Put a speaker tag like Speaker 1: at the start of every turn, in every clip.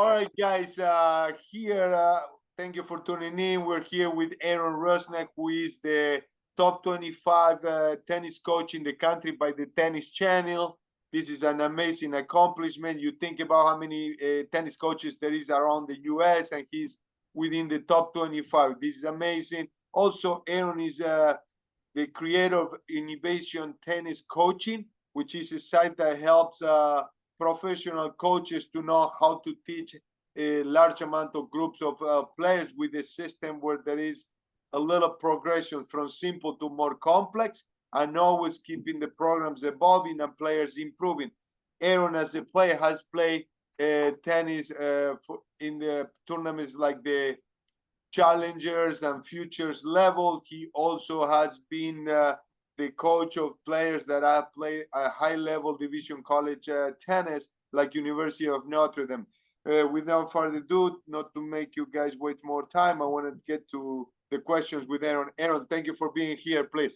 Speaker 1: All right, guys. Thank you for tuning in. We're here with Aaron Rusnak, who is the top 25 tennis coach in the country by the Tennis Channel. This is an amazing accomplishment. You think about how many tennis coaches there is around the U.S., and he's within the top 25. This is amazing. Also, Aaron is the creator of Innovation Tennis Coaching, which is a site that helps professional coaches to know how to teach a large amount of groups of players with a system where there is a little progression from simple to more complex, and always keeping the programs evolving and players improving. Aaron, as a player, has played tennis in the tournaments like the Challengers and Futures level. He also has been the coach of players that have played a high-level division college tennis, like University of Notre Dame. Without further ado, not to make you guys wait more time, I want to get to the questions with Aaron. Aaron, thank you for being here, please.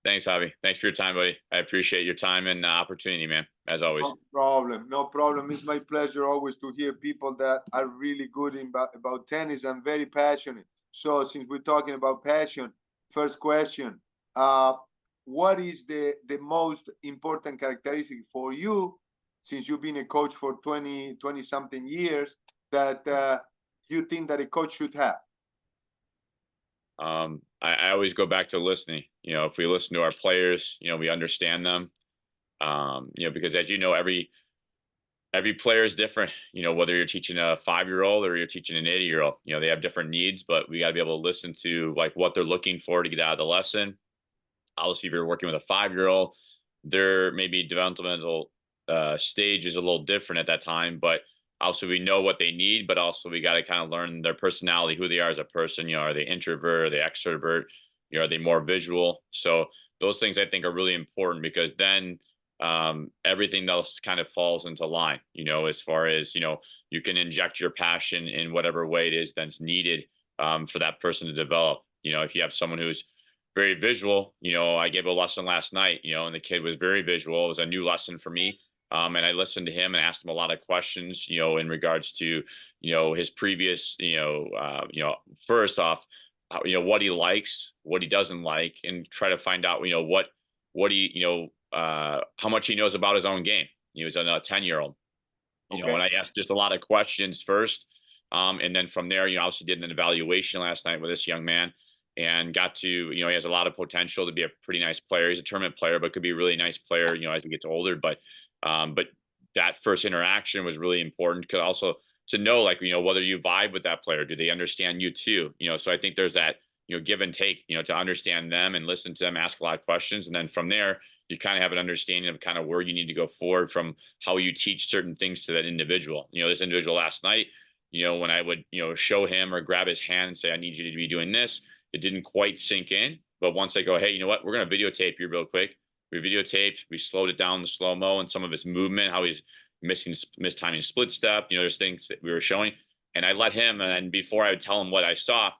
Speaker 2: Thanks, Javi. Thanks for your time, buddy. I appreciate your time and opportunity, man, as always.
Speaker 1: No problem. No problem. It's my pleasure always to hear people that are really good about tennis and very passionate. So since we're talking about passion, first question, what is the most important characteristic for you, since you've been a coach for 20 something years, that you think that a coach should have?
Speaker 2: I always go back to listening. If we listen to our players, we understand them. Because as you know, every player is different. Whether you're teaching a 5-year-old or you're teaching an 80-year-old, they have different needs, but we got to be able to listen to like what they're looking for to get out of the lesson. Obviously, if you're working with a 5-year-old, their maybe developmental stage is a little different at that time, but also we know what they need, but also we got to kind of learn their personality, who they are as a person. Are they introvert? Are they extrovert? Are they more visual? So those things I think are really important, because then everything else kind of falls into line, as far as, you can inject your passion in whatever way it is that's needed for that person to develop. If you have someone who's very visual, I gave a lesson last night, and the kid was very visual. It was a new lesson for me. And I listened to him and asked him a lot of questions, in regards to, his previous, first off, what he likes, what he doesn't like, and try to find out, what he, how much he knows about his own game. He was a 10-year-old,
Speaker 1: Okay.
Speaker 2: And I asked just a lot of questions first. And then from there, obviously did an evaluation last night with this young man, and got to, he has a lot of potential to be a pretty nice player. He's a tournament player, but could be a really nice player, as he gets older. But that first interaction was really important, because also to know, like, whether you vibe with that player, do they understand you too? So I think there's that, give and take, to understand them and listen to them, ask a lot of questions. And then from there, you kind of have an understanding of kind of where you need to go forward from how you teach certain things to that individual. This individual last night, when I would, show him or grab his hand and say, I need you to be doing this, it didn't quite sink in. But once I go, hey, you know what, we're going to videotape you real quick. We videotaped, we slowed it down, the slow-mo, and some of his movement, how he's mistiming split step. There's things that we were showing. And I let him, and before I would tell him what I saw,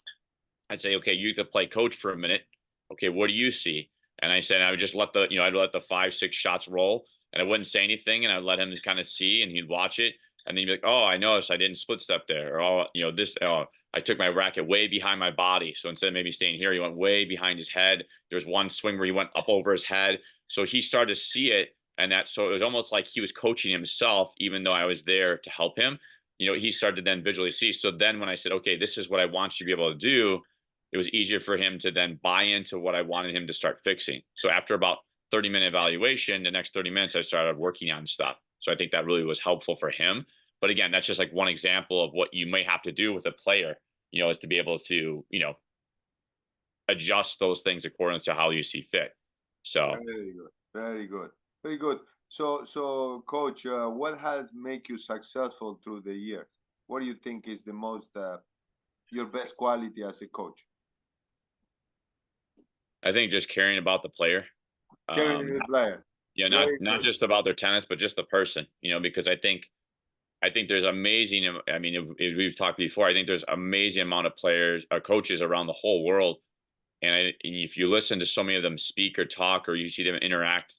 Speaker 2: I'd say, okay, you could play coach for a minute. Okay, what do you see? And I said, I would just let the, I'd let the 5-6 shots roll, and I wouldn't say anything, and I'd let him kind of see, and he'd watch it. And then he'd be like, oh, I noticed I didn't split step there. Or, I took my racket way behind my body. So instead of maybe staying here, he went way behind his head. There was one swing where he went up over his head. So he started to see it. And so it was almost like he was coaching himself, even though I was there to help him. He started to then visually see. So then when I said, okay, this is what I want you to be able to do, it was easier for him to then buy into what I wanted him to start fixing. So after about 30-minute evaluation, the next 30 minutes, I started working on stuff. So I think that really was helpful for him. But again, that's just like one example of what you may have to do with a player, is to be able to, adjust those things according to how you see fit. So
Speaker 1: very good, very good, very good. So coach, what has made you successful through the years? What do you think is the most your best quality as a coach?
Speaker 2: I think just caring about the player.
Speaker 1: Caring the player.
Speaker 2: Not just about their tennis, but just the person, because I think there's amazing. I mean, if we've talked before, I think there's amazing amount of players or coaches around the whole world. And if you listen to so many of them speak or talk, or you see them interact,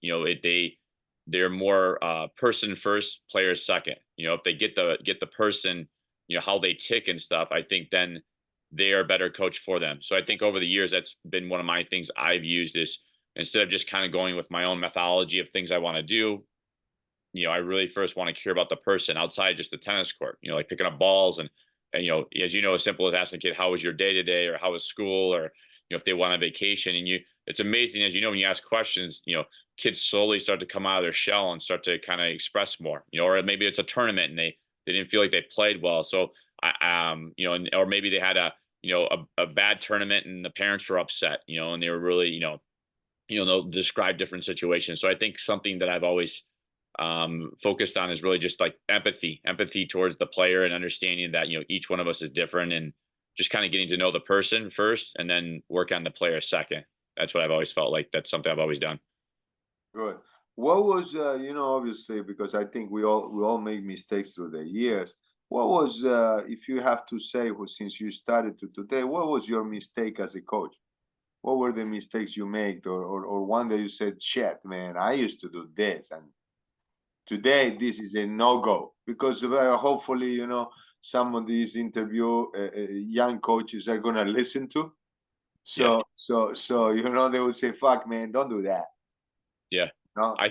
Speaker 2: they're more person first, player second. You know, if they get the person, you know, how they tick and stuff, I think then they are a better coach for them. So I think over the years that's been one of my things I've used is instead of just kind of going with my own methodology of things I want to do, you know, I really first want to care about the person outside just the tennis court, you know, like picking up balls and, you know, as you know, as simple as asking a kid, how was your day today? Or how was school? Or, you know, if they went on vacation and it's amazing, as you know, when you ask questions, you know, kids slowly start to come out of their shell and start to kind of express more, you know, or maybe it's a tournament and they didn't feel like they played well. So you know, or maybe they had you know, a bad tournament and the parents were upset, you know, and they were really, they'll describe different situations. So I think something that I've always focused on is really just like empathy towards the player and understanding that, you know, each one of us is different and just kind of getting to know the person first and then work on the player second. That's what I've always felt like. That's something I've always done.
Speaker 1: Good. What was obviously, because I think we all make mistakes through the years. What was, if you have to say, since you started to today, what was your mistake as a coach? What were the mistakes you made, or one that you said, "Shit, man, I used to do this, and today this is a no-go," because hopefully, some of these young coaches are gonna listen to.
Speaker 2: Yeah.
Speaker 1: So they would say, "Fuck, man, don't do that."
Speaker 2: Yeah.
Speaker 1: No.
Speaker 2: I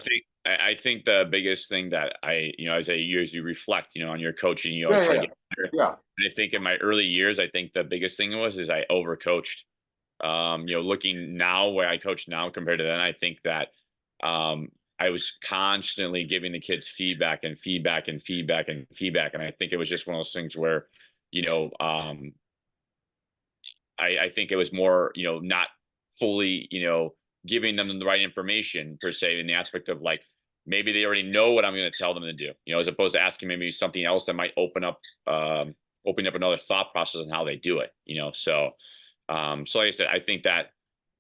Speaker 2: think the biggest thing that you know, as you reflect, you know, on your coaching, you always
Speaker 1: Yeah,
Speaker 2: try to
Speaker 1: yeah,
Speaker 2: get better.
Speaker 1: yeah.
Speaker 2: And I think in my early years, I think the biggest thing is I overcoached. You know, looking now where I coach now compared to then, I think that um, I was constantly giving the kids feedback and feedback and feedback and feedback. And I think it was just one of those things where, you know, I think it was more, you know, not fully, you know, giving them the right information per se in the aspect of like maybe they already know what I'm going to tell them to do, you know, as opposed to asking maybe something else that might open up another thought process on how they do it, you know. So like I said, I think that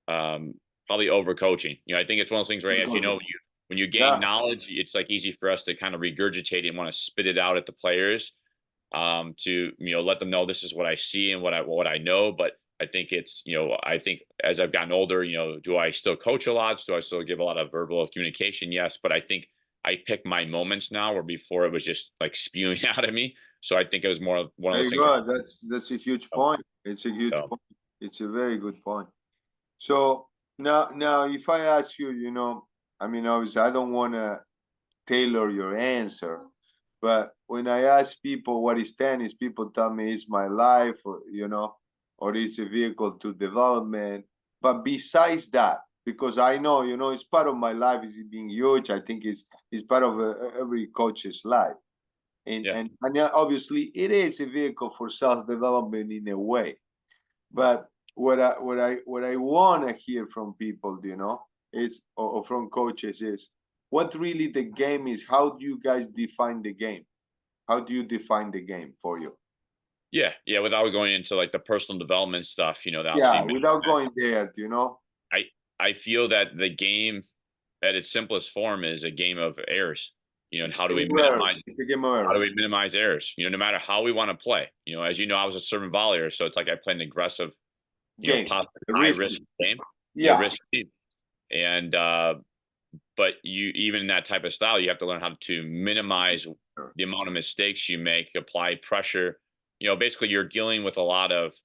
Speaker 2: probably overcoaching. You know, I think it's one of those things where, as you know, when you gain
Speaker 1: Yeah.
Speaker 2: knowledge, it's like easy for us to kind of regurgitate and want to spit it out at the players to let them know this is what I see and what I know. But I think it's I think as I've gotten older, do I still coach a lot? Do I still give a lot of verbal communication? Yes, but I think I pick my moments now, where before it was just like spewing out of me. So I think it was more of one of
Speaker 1: There
Speaker 2: those
Speaker 1: you
Speaker 2: things.
Speaker 1: go. That's a huge point. It's a huge
Speaker 2: So,
Speaker 1: point. It's a very good point. So now, if I ask you, I mean, obviously, I don't want to tailor your answer, but when I ask people what is tennis, people tell me it's my life, or it's a vehicle to development. But besides that, because I know, it's part of my life, is being huge. I think it's part of every coach's life. And,
Speaker 2: yeah.
Speaker 1: and and obviously it is a vehicle for self-development in a way. But what I want to hear from people, is, or from coaches, is what really the game is. How do you guys define the game? How do you define the game for you?
Speaker 2: Yeah. Without going into like the personal development stuff, that
Speaker 1: Yeah,
Speaker 2: obviously
Speaker 1: without going there,
Speaker 2: I I feel that the game at its simplest form is a game of errors. And
Speaker 1: it's a game of errors. It's a game of
Speaker 2: how do
Speaker 1: errors.
Speaker 2: we minimize errors? No matter how we want to play. As you know, I was a servant volleyer, so it's like I played an aggressive,
Speaker 1: Game.
Speaker 2: possibly
Speaker 1: The
Speaker 2: high
Speaker 1: risk.
Speaker 2: risk game,
Speaker 1: Yeah.
Speaker 2: risky. And but even in that type of style, you have to learn how to minimize the amount of mistakes you make, apply pressure. Basically you're dealing with a lot of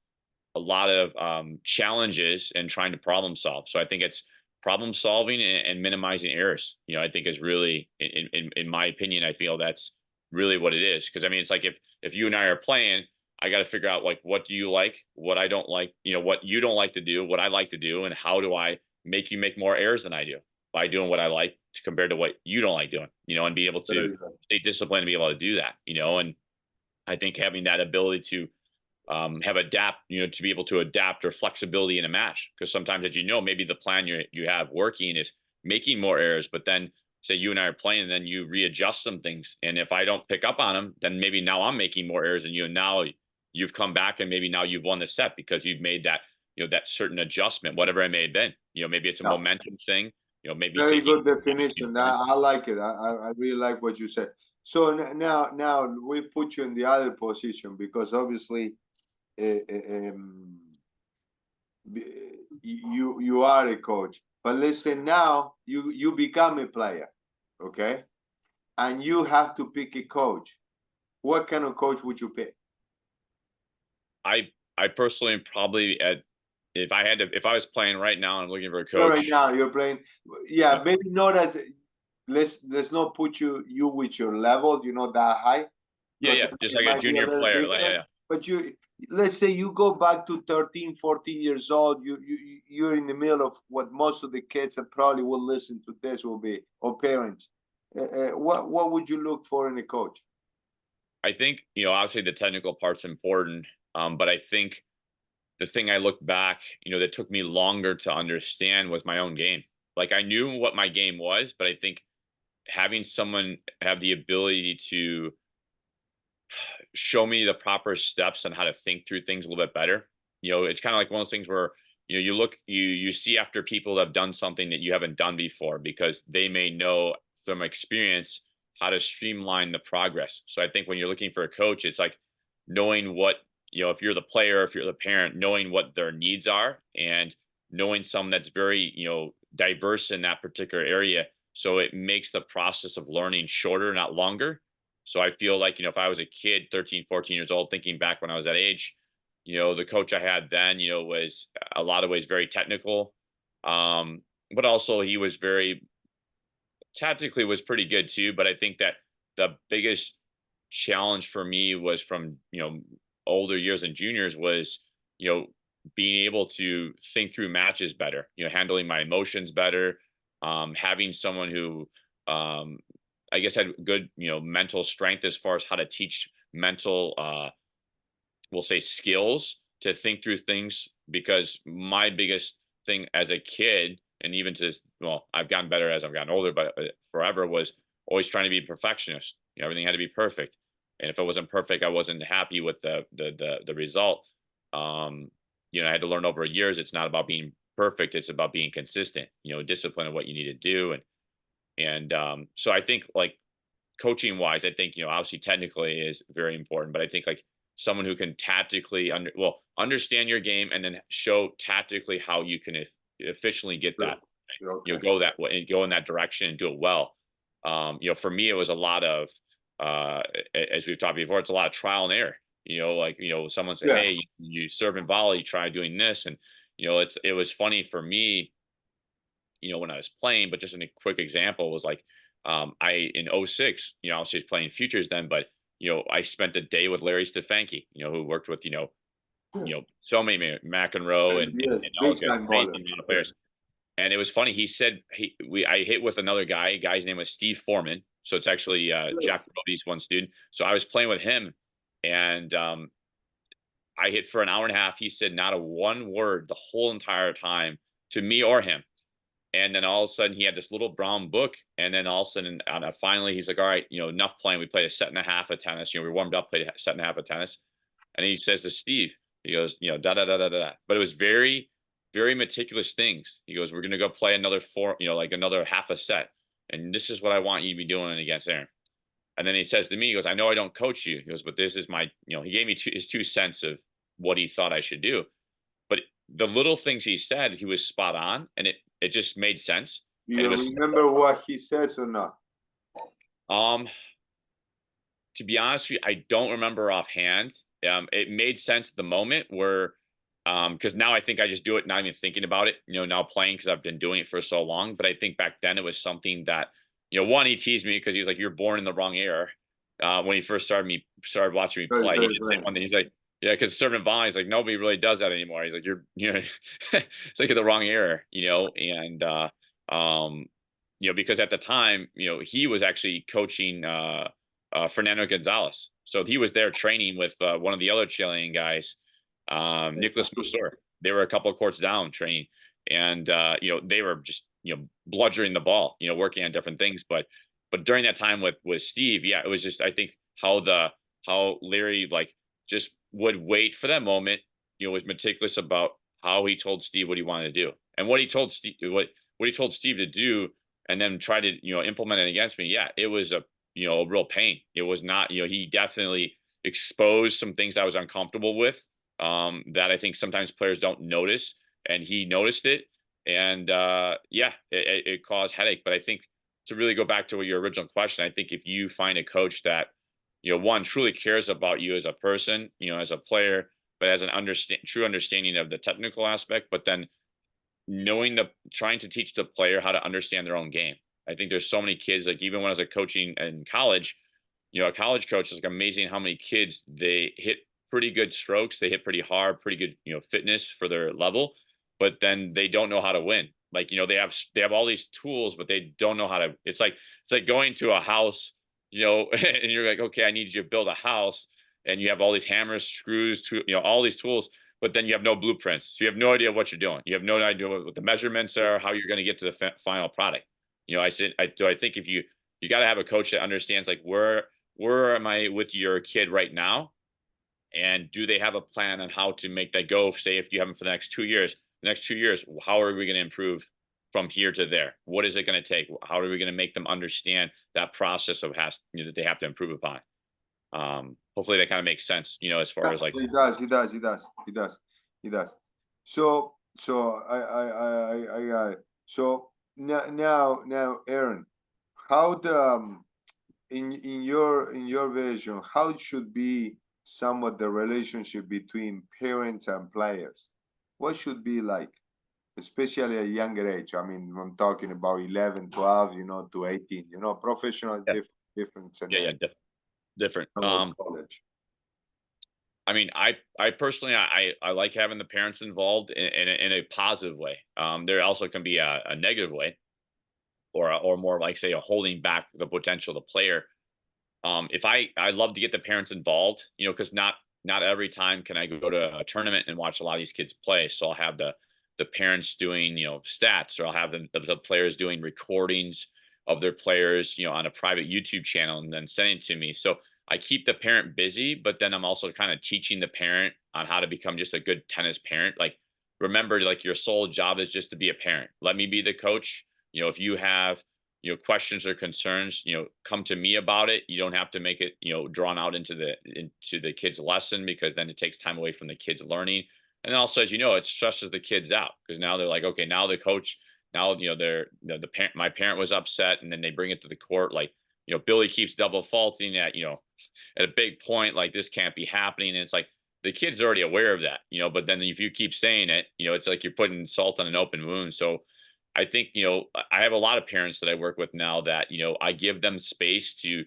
Speaker 2: challenges and trying to problem solve. So I think it's problem solving and minimizing errors. I think is really, in my opinion, I feel that's really what it is. Because I mean, it's like if you and I are playing, I got to figure out like what do you like, what I don't like, what you don't like to do, what I like to do, and how do I make you make more errors than I do by doing what I like compared to what you don't like doing. And be able to stay disciplined and be able to do that. And I think having that ability to to be able to adapt or flexibility in a match. Because sometimes, as you know, maybe the plan you have working is making more errors, but then say you and I are playing and then you readjust some things. And if I don't pick up on them, then maybe now I'm making more errors than you. And now you've come back and maybe now you've won the set because you've made that, that certain adjustment, whatever it may have been. Maybe it's a momentum thing, maybe
Speaker 1: Very
Speaker 2: taking
Speaker 1: good definition. I like it. I really like what you said. So now we put you in the other position, because obviously, um, you are a coach. But listen, now you become a player. okay? And you have to pick a coach. What kind of coach would you pick?
Speaker 2: I personally probably if I was playing right now and I'm looking for a
Speaker 1: So right
Speaker 2: coach,
Speaker 1: now you're playing,
Speaker 2: yeah,
Speaker 1: yeah, maybe not as let's not put you with your level, you know, that high,
Speaker 2: yeah,
Speaker 1: because
Speaker 2: yeah, just
Speaker 1: it
Speaker 2: like a
Speaker 1: might be a
Speaker 2: junior
Speaker 1: little
Speaker 2: player, like, yeah,
Speaker 1: different.
Speaker 2: yeah.
Speaker 1: But you, let's say you go back to 13, 14 years old, you're in the middle of what most of the kids that probably will listen to this will be, or parents. What would you look for in a coach?
Speaker 2: I think, obviously the technical part's important, but I think the thing I look back, that took me longer to understand was my own game. Like I knew what my game was, but I think having someone have the ability to show me the proper steps on how to think through things a little bit better. It's kind of like one of those things where you see after people that have done something that you haven't done before because they may know from experience how to streamline the progress. So I think when you're looking for a coach, it's like knowing what, if you're the player, if you're the parent, knowing what their needs are and knowing someone that's very, diverse in that particular area. So it makes the process of learning shorter, not longer. So I feel like, if I was a kid, 13, 14 years old, thinking back when I was that age, the coach I had then, was a lot of ways very technical. But also he was very tactically was pretty good too. But I think that the biggest challenge for me was from, older years and juniors was, you know, being able to think through matches better, handling my emotions better, having someone who, um, I guess had good, mental strength as far as how to teach mental, we'll say skills to think through things. Because my biggest thing as a kid, and even to this, well, I've gotten better as I've gotten older, but forever was always trying to be a perfectionist. Everything had to be perfect, and if it wasn't perfect, I wasn't happy with the result. Um, I had to learn over years. It's not about being perfect; it's about being consistent. Discipline of what you need to do, and so I think like coaching wise, I think, obviously technically is very important, but I think like someone who can tactically understand your game and then show tactically how you can efficiently get
Speaker 1: Sure.
Speaker 2: that,
Speaker 1: Okay.
Speaker 2: go that way and go in that direction and do it well. For me, it was a lot of, as we've talked before, it's a lot of trial and error, like, someone said,
Speaker 1: Yeah.
Speaker 2: hey, you serve and volley, try doing this. And, it was funny for me, when I was playing, but just in a quick example was like, I in '06, I was just playing futures then, but I spent a day with Larry Stefanke, who worked with,
Speaker 1: Yeah.
Speaker 2: so many McEnroe
Speaker 1: Yes,
Speaker 2: and
Speaker 1: yes,
Speaker 2: all those
Speaker 1: big
Speaker 2: guys,
Speaker 1: time
Speaker 2: amazing
Speaker 1: baller.
Speaker 2: amount of
Speaker 1: Yeah.
Speaker 2: players. And it was funny. He said I hit with another guy. Guy's name was Steve Foreman. So it's actually
Speaker 1: Yes.
Speaker 2: Jack Brody's one student. So I was playing with him, and I hit for an hour and a half. He said not a one word the whole entire time to me or him. And then all of a sudden, he had this little brown book. And then all of a sudden, finally, he's like, "All right, enough playing. We played a set and a half of tennis. We warmed up, played a set and a half of tennis." And he says to Steve, he goes, da da da da da. But it was very, very meticulous things. He goes, "We're gonna go play another four, like another half a set, and this is what I want you to be doing against Aaron." And then he says to me, he goes, "I know I don't coach you." He goes, "But this is my, he gave me his 2 cents of what he thought I should do." But the little things he said, he was spot on, and it just made sense.
Speaker 1: Do
Speaker 2: And it
Speaker 1: you
Speaker 2: was
Speaker 1: remember what he says or not?
Speaker 2: um to be honest with you, I don't remember offhand. It made sense at the moment where because now I think I just do it, not even thinking about it, now playing because I've been doing it for so long. But I think back then it was something that, one, he teased me because he was like, "You're born in the wrong era." When he first started watching me
Speaker 1: Right,
Speaker 2: play, he
Speaker 1: right,
Speaker 2: did say
Speaker 1: right.
Speaker 2: one thing. He's like, "Yeah, because serving volley, he's like, nobody really does that anymore." He's like, "You're, it's like in the wrong era, and um, because at the time, he was actually coaching Fernando Gonzalez. So he was there training with one of the other Chilean guys, Nicholas Musor. They were a couple of courts down training, and they were just bludgeoning the ball, working on different things. But during that time with Steve, yeah, it was just I think how Larry like just would wait for that moment, was meticulous about how he told Steve what he wanted to do and what he told Steve to do, and then try to implement it against me. Yeah, it was a real pain. It was not, he definitely exposed some things I was uncomfortable with, that I think sometimes players don't notice, and he noticed it. And yeah, it caused headache. But I think to really go back to your original question, I think if you find a coach that, one truly cares about you as a person, as a player, but as an true understanding of the technical aspect, but then trying to teach the player how to understand their own game. I think there's so many kids, like even when I was coaching in college, a college coach is like amazing how many kids they hit pretty good strokes, they hit pretty hard, pretty good, fitness for their level, but then they don't know how to win. Like, they have all these tools, but they don't know how to. It's like going to a house, and you're like, okay, I need you to build a house, and you have all these hammers, screws, all these tools, but then you have no blueprints. So you have no idea what you're doing. You have no idea what the measurements are, how you're going to get to the final product. I said, I think if you got to have a coach that understands like where am I with your kid right now, and do they have a plan on how to make that go? Say if you have them for the next 2 years, how are we going to improve from here to there? What is it going to take? How are we going to make them understand that process that they have to improve upon? Hopefully that kind of makes sense, as far as like.
Speaker 1: It does, it does, it does, it does, it does. So I got it. So now, Aaron, how in your vision, how it should be somewhat the relationship between parents and players? What should be like, especially at a younger age? I mean, I'm talking about 11, 12, to 18, professional
Speaker 2: Yeah,
Speaker 1: difference and
Speaker 2: yeah,
Speaker 1: then
Speaker 2: different.
Speaker 1: college.
Speaker 2: I mean, I personally, I like having the parents involved in a positive way. There also can be a negative way, or more like say a holding back the potential of the player. If I love to get the parents involved, because not every time can I go to a tournament and watch a lot of these kids play. So I'll have the parents doing, stats, or I'll have the players doing recordings of their players, on a private YouTube channel and then sending it to me. So I keep the parent busy, but then I'm also kind of teaching the parent on how to become just a good tennis parent. Like, remember, like your sole job is just to be a parent. Let me be the coach. If you have, questions or concerns, come to me about it. You don't have to make it, drawn out into the kid's lesson, because then it takes time away from the kids learning. And then also, as you know, it stresses the kids out, because now they're like, okay, now the coach, now, they're the parent, my parent was upset, and then they bring it to the court. Like, Billy keeps double faulting at a big point, like this can't be happening. And it's like, the kid's already aware of that, but then if you keep saying it, it's like you're putting salt on an open wound. So I think, I have a lot of parents that I work with now that, I give them space to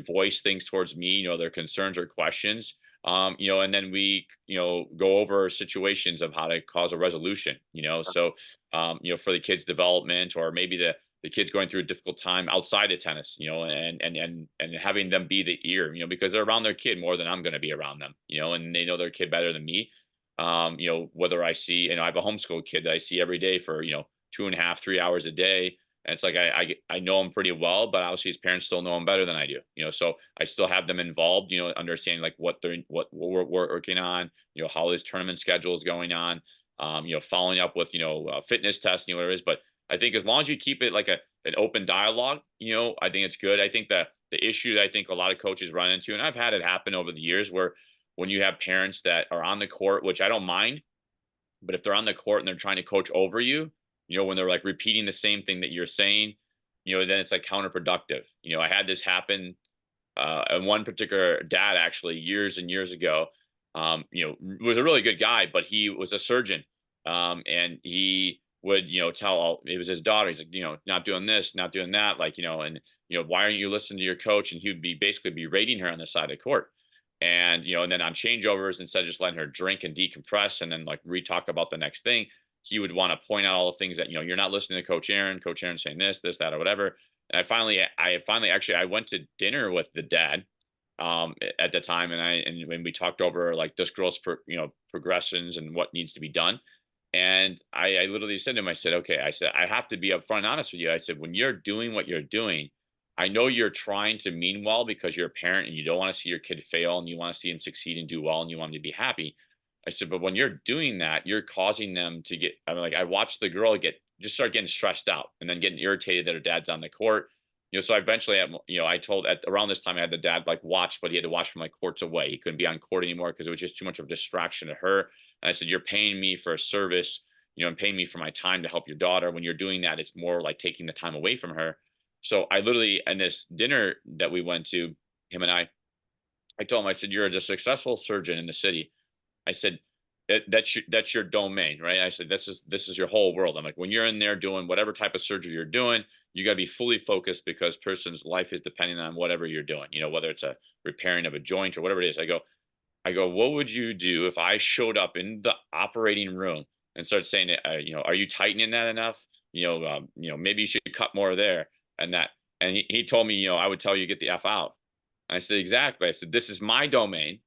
Speaker 2: voice things towards me, their concerns or questions. And then we, go over situations of how to cause a resolution, so, for the kids' development, or maybe the kids going through a difficult time outside of tennis, and having them be the ear, because they're around their kid more than I'm going to be around them, and they know their kid better than me. Whether I see, I have a homeschool kid that I see every day for, 2.5, 3 hours a day. And it's like, I know him pretty well, but obviously his parents still know him better than I do, so I still have them involved, understanding like what we're working on, how this tournament schedule is going on, following up with, fitness testing, whatever it is. But I think as long as you keep it like an open dialogue, I think it's good. I think that the issue that I think a lot of coaches run into, and I've had it happen over the years, where when you have parents that are on the court, which I don't mind, but if they're on the court and they're trying to coach over you, when they're like repeating the same thing that you're saying, then it's like counterproductive. I had this happen, and one particular dad actually years and years ago, was a really good guy, but he was a surgeon. And he would, it was his daughter. He's like, not doing this, not doing that. Like, and, why aren't you listening to your coach? And he would be basically berating her on the side of the court. And, and then on changeovers, instead of just letting her drink and decompress and then like re-talk about the next thing, he would want to point out all the things that, you're not listening to Coach Aaron saying this, that, or whatever. And I finally actually, I went to dinner with the dad, at the time. And when we talked over like this girl's, progressions and what needs to be done. And I literally said to him, I said, okay, I have to be upfront and honest with you. I said, when you're doing what you're doing, I know you're trying to mean well because you're a parent and you don't want to see your kid fail and you want to see him succeed and do well and you want him to be happy. I said, but when you're doing that, you're causing them to get, I watched the girl just start getting stressed out and then getting irritated that her dad's on the court. So eventually, I told around this time I had the dad like watch, but he had to watch from like courts away. He couldn't be on court anymore because it was just too much of a distraction to her. And I said, you're paying me for a service, and paying me for my time to help your daughter. When you're doing that, it's more like taking the time away from her. So I literally, in this dinner that we went to, him and I told him, I said, "You're a successful surgeon in the city." I said, that's your domain, right? I said, this is your whole world. I'm like, when you're in there doing whatever type of surgery you're doing, you got to be fully focused because person's life is depending on whatever you're doing, whether it's a repairing of a joint or whatever it is. I go, what would you do if I showed up in the operating room and started saying, are you tightening that enough? Maybe you should cut more there and that. And he told me, I would tell you get the F out. I said, exactly. I said, this is my domain.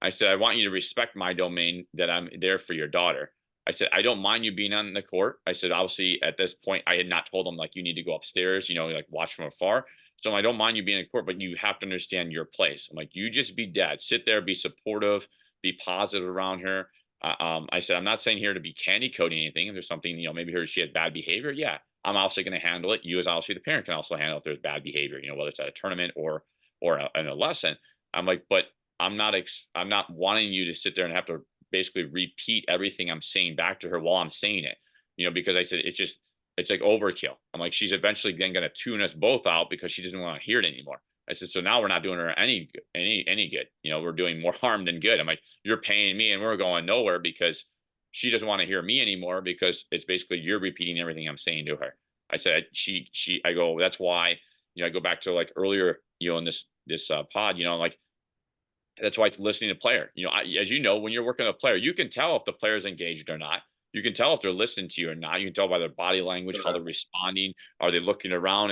Speaker 2: I said, I want you to respect my domain that I'm there for your daughter. I said, I don't mind you being on the court. I said, obviously, at this point, I had not told him, like, you need to go upstairs, like watch from afar. So I don't mind you being in court, but you have to understand your place. I'm like, you just be dad, sit there, be supportive, be positive around her. I said, I'm not saying here to be candy coating anything. If there's something, maybe she had bad behavior. Yeah, I'm also going to handle it. You as obviously the parent can also handle if there's bad behavior, whether it's at a tournament or in a lesson. I'm like, but I'm not wanting you to sit there and have to basically repeat everything I'm saying back to her while I'm saying it, because I said it's like overkill. I'm like, she's eventually then going to tune us both out because she doesn't want to hear it anymore. I said, so now we're not doing her any good. We're doing more harm than good. I'm like, you're paying me and we're going nowhere because she doesn't want to hear me anymore because it's basically you're repeating everything I'm saying to her. I said, I go, that's why, I go back to like earlier, in this pod, like, that's why it's listening to player. As you know, when you're working with a player, you can tell if the player's engaged or not. You can tell if they're listening to you or not. You can tell by their body language, how they're responding. Are they looking around?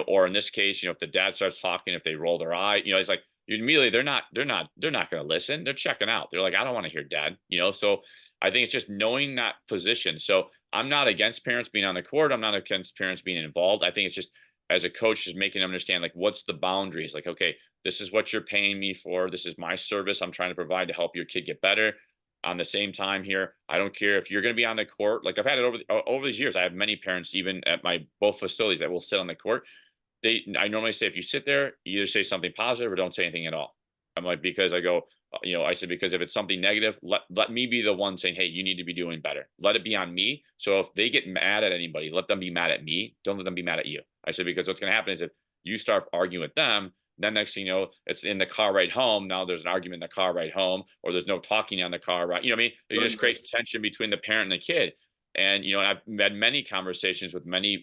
Speaker 2: Or in this case, if the dad starts talking, if they roll their eye, it's like immediately they're not going to listen. They're checking out. They're like, I don't want to hear dad. So I think it's just knowing that position. So I'm not against parents being on the court. I'm not against parents being involved. I think it's just as a coach, just making them understand like what's the boundaries. Like, okay, this is what you're paying me for. This is my service I'm trying to provide to help your kid get better. On the same time here, I don't care if you're going to be on the court. Like I've had it over these years. I have many parents, even at my both facilities, that will sit on the court. I normally say, if you sit there, you either say something positive or don't say anything at all. I'm like, because I go, I said, because if it's something negative, let me be the one saying, hey, you need to be doing better. Let it be on me. So if they get mad at anybody, let them be mad at me. Don't let them be mad at you. I said, because what's going to happen is if you start arguing with them, then next thing you know, it's in the car ride home. Now there's an argument in the car ride home, or there's no talking on the car ride. You know what I mean? It just creates tension between the parent and the kid. And, I've had many conversations with many,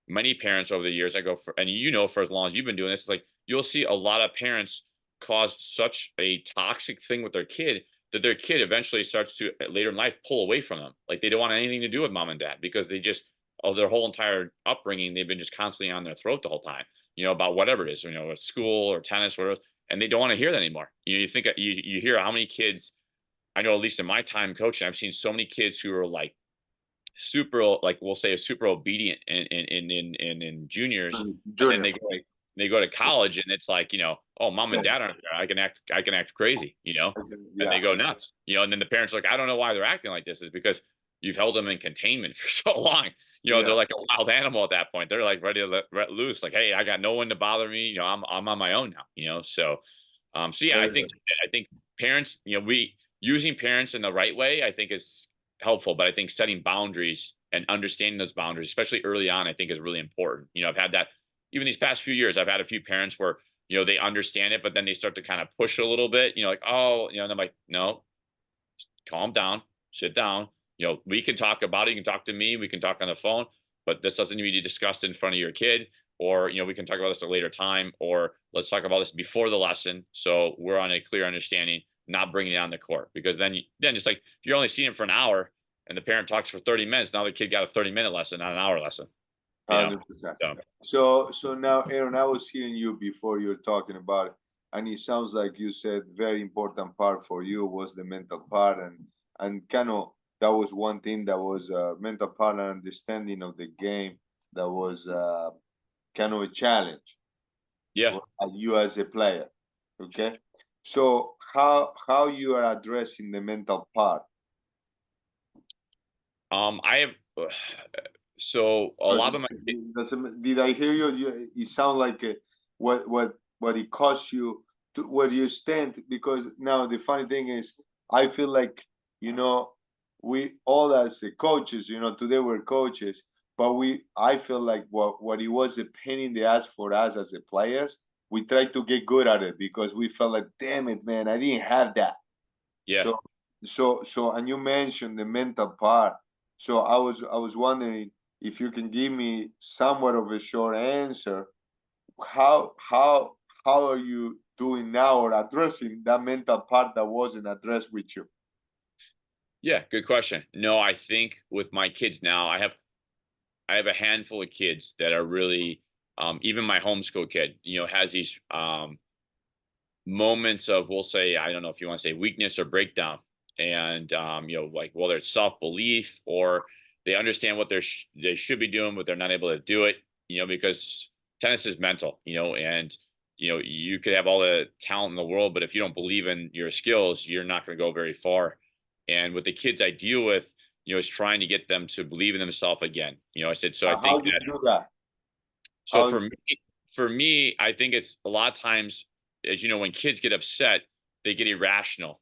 Speaker 2: many parents over the years. I go for, and for as long as you've been doing this, it's like, you'll see a lot of parents cause such a toxic thing with their kid that their kid eventually starts to later in life pull away from them. Like they don't want anything to do with mom and dad because they just, their whole entire upbringing, they've been just constantly on their throat the whole time, about whatever it is, at school or tennis or whatever, and they don't want to hear that anymore. You think you hear how many kids, I know at least in my time coaching, I've seen so many kids who are like super, like we'll say super obedient in juniors, and then they go to college and it's like, oh, mom and dad aren't there. I can act crazy, and they go nuts, and then the parents are like, I don't know why they're acting like this. Is because you've held them in containment for so long. They're like a wild animal at that point. They're like ready to let loose. Like, hey, I got no one to bother me. I'm on my own now. So yeah, I think parents, we using parents in the right way, I think is helpful, but I think setting boundaries and understanding those boundaries, especially early on, I think is really important. I've had that even these past few years. I've had a few parents where, they understand it, but then they start to kind of push it a little bit, like, oh, and I'm like, no, calm down, sit down. We can talk about it. You can talk to me. We can talk on the phone, but this doesn't need to be discussed in front of your kid. Or, we can talk about this at a later time, or let's talk about this before the lesson. So we're on a clear understanding, not bringing it on the court, because then it's like, if you're only seeing it for an hour and the parent talks for 30 minutes, now the kid got a 30-minute lesson, not an hour lesson.
Speaker 1: 100%. So now, Aaron, I was hearing you before you were talking about it, and it sounds like you said very important part for you was the mental part, and kind of that was one thing that was mental part and understanding of the game that was kind of a challenge.
Speaker 2: Yeah.
Speaker 1: For you as a player. Okay. So how you are addressing the mental part?
Speaker 2: I have so a lot of my
Speaker 1: did I hear you? It sound like what it costs you to where you stand, because now the funny thing is I feel like we all as the coaches, today we're coaches, but I feel like what it was a pain in the ass for us as the players, we tried to get good at it because we felt like, damn it, man, I didn't have that.
Speaker 2: Yeah.
Speaker 1: So, and you mentioned the mental part. So I was wondering if you can give me somewhat of a short answer. How are you doing now or addressing that mental part that wasn't addressed with you?
Speaker 2: Yeah, good question. No, I think with my kids now, I have a handful of kids that are really even my homeschool kid, has these moments of, we'll say, I don't know if you want to say weakness or breakdown. And like whether it's self-belief or they understand what they should be doing, but they're not able to do it, because tennis is mental, and you could have all the talent in the world, but if you don't believe in your skills, you're not going to go very far. And with the kids I deal with, is trying to get them to believe in themselves again. I said, so I
Speaker 1: How
Speaker 2: think
Speaker 1: do
Speaker 2: that,
Speaker 1: you do that?
Speaker 2: so
Speaker 1: How
Speaker 2: for me, I think it's a lot of times, as you know, when kids get upset, they get irrational.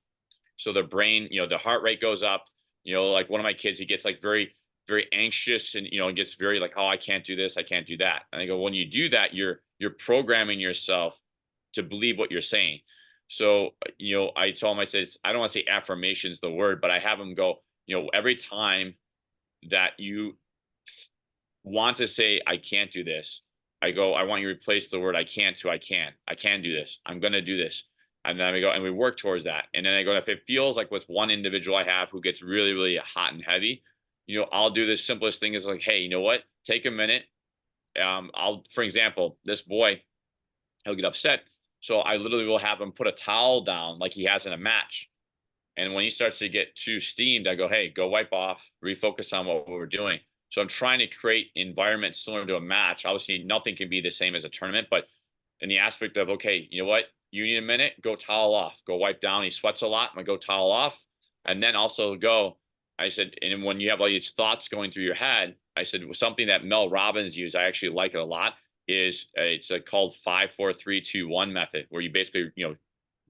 Speaker 2: So their brain, the heart rate goes up. Like one of my kids, he gets like very, very anxious and gets very like, oh, I can't do this, I can't do that. And I go, when you do that, you're programming yourself to believe what you're saying. So, I told him, I said, I don't want to say affirmations the word, but I have him go, every time that you want to say, I can't do this, I go, I want you to replace the word I can't to I can. I can do this. I'm going to do this. And then we go and we work towards that. And then I go, if it feels like with one individual I have who gets really, really hot and heavy, I'll do the simplest thing is like, hey, you know what? Take a minute. For example, this boy, he'll get upset. So I literally will have him put a towel down like he has in a match. And when he starts to get too steamed, I go, hey, go wipe off, refocus on what we're doing. So I'm trying to create environments similar to a match. Obviously, nothing can be the same as a tournament, but in the aspect of, okay, you know what? You need a minute, go towel off, go wipe down. He sweats a lot. I'm gonna go towel off. And then also go, I said, and when you have all these thoughts going through your head, I said, something that Mel Robbins used, I actually like it a lot, is it's called 5 4 3 2 1 method, where you basically,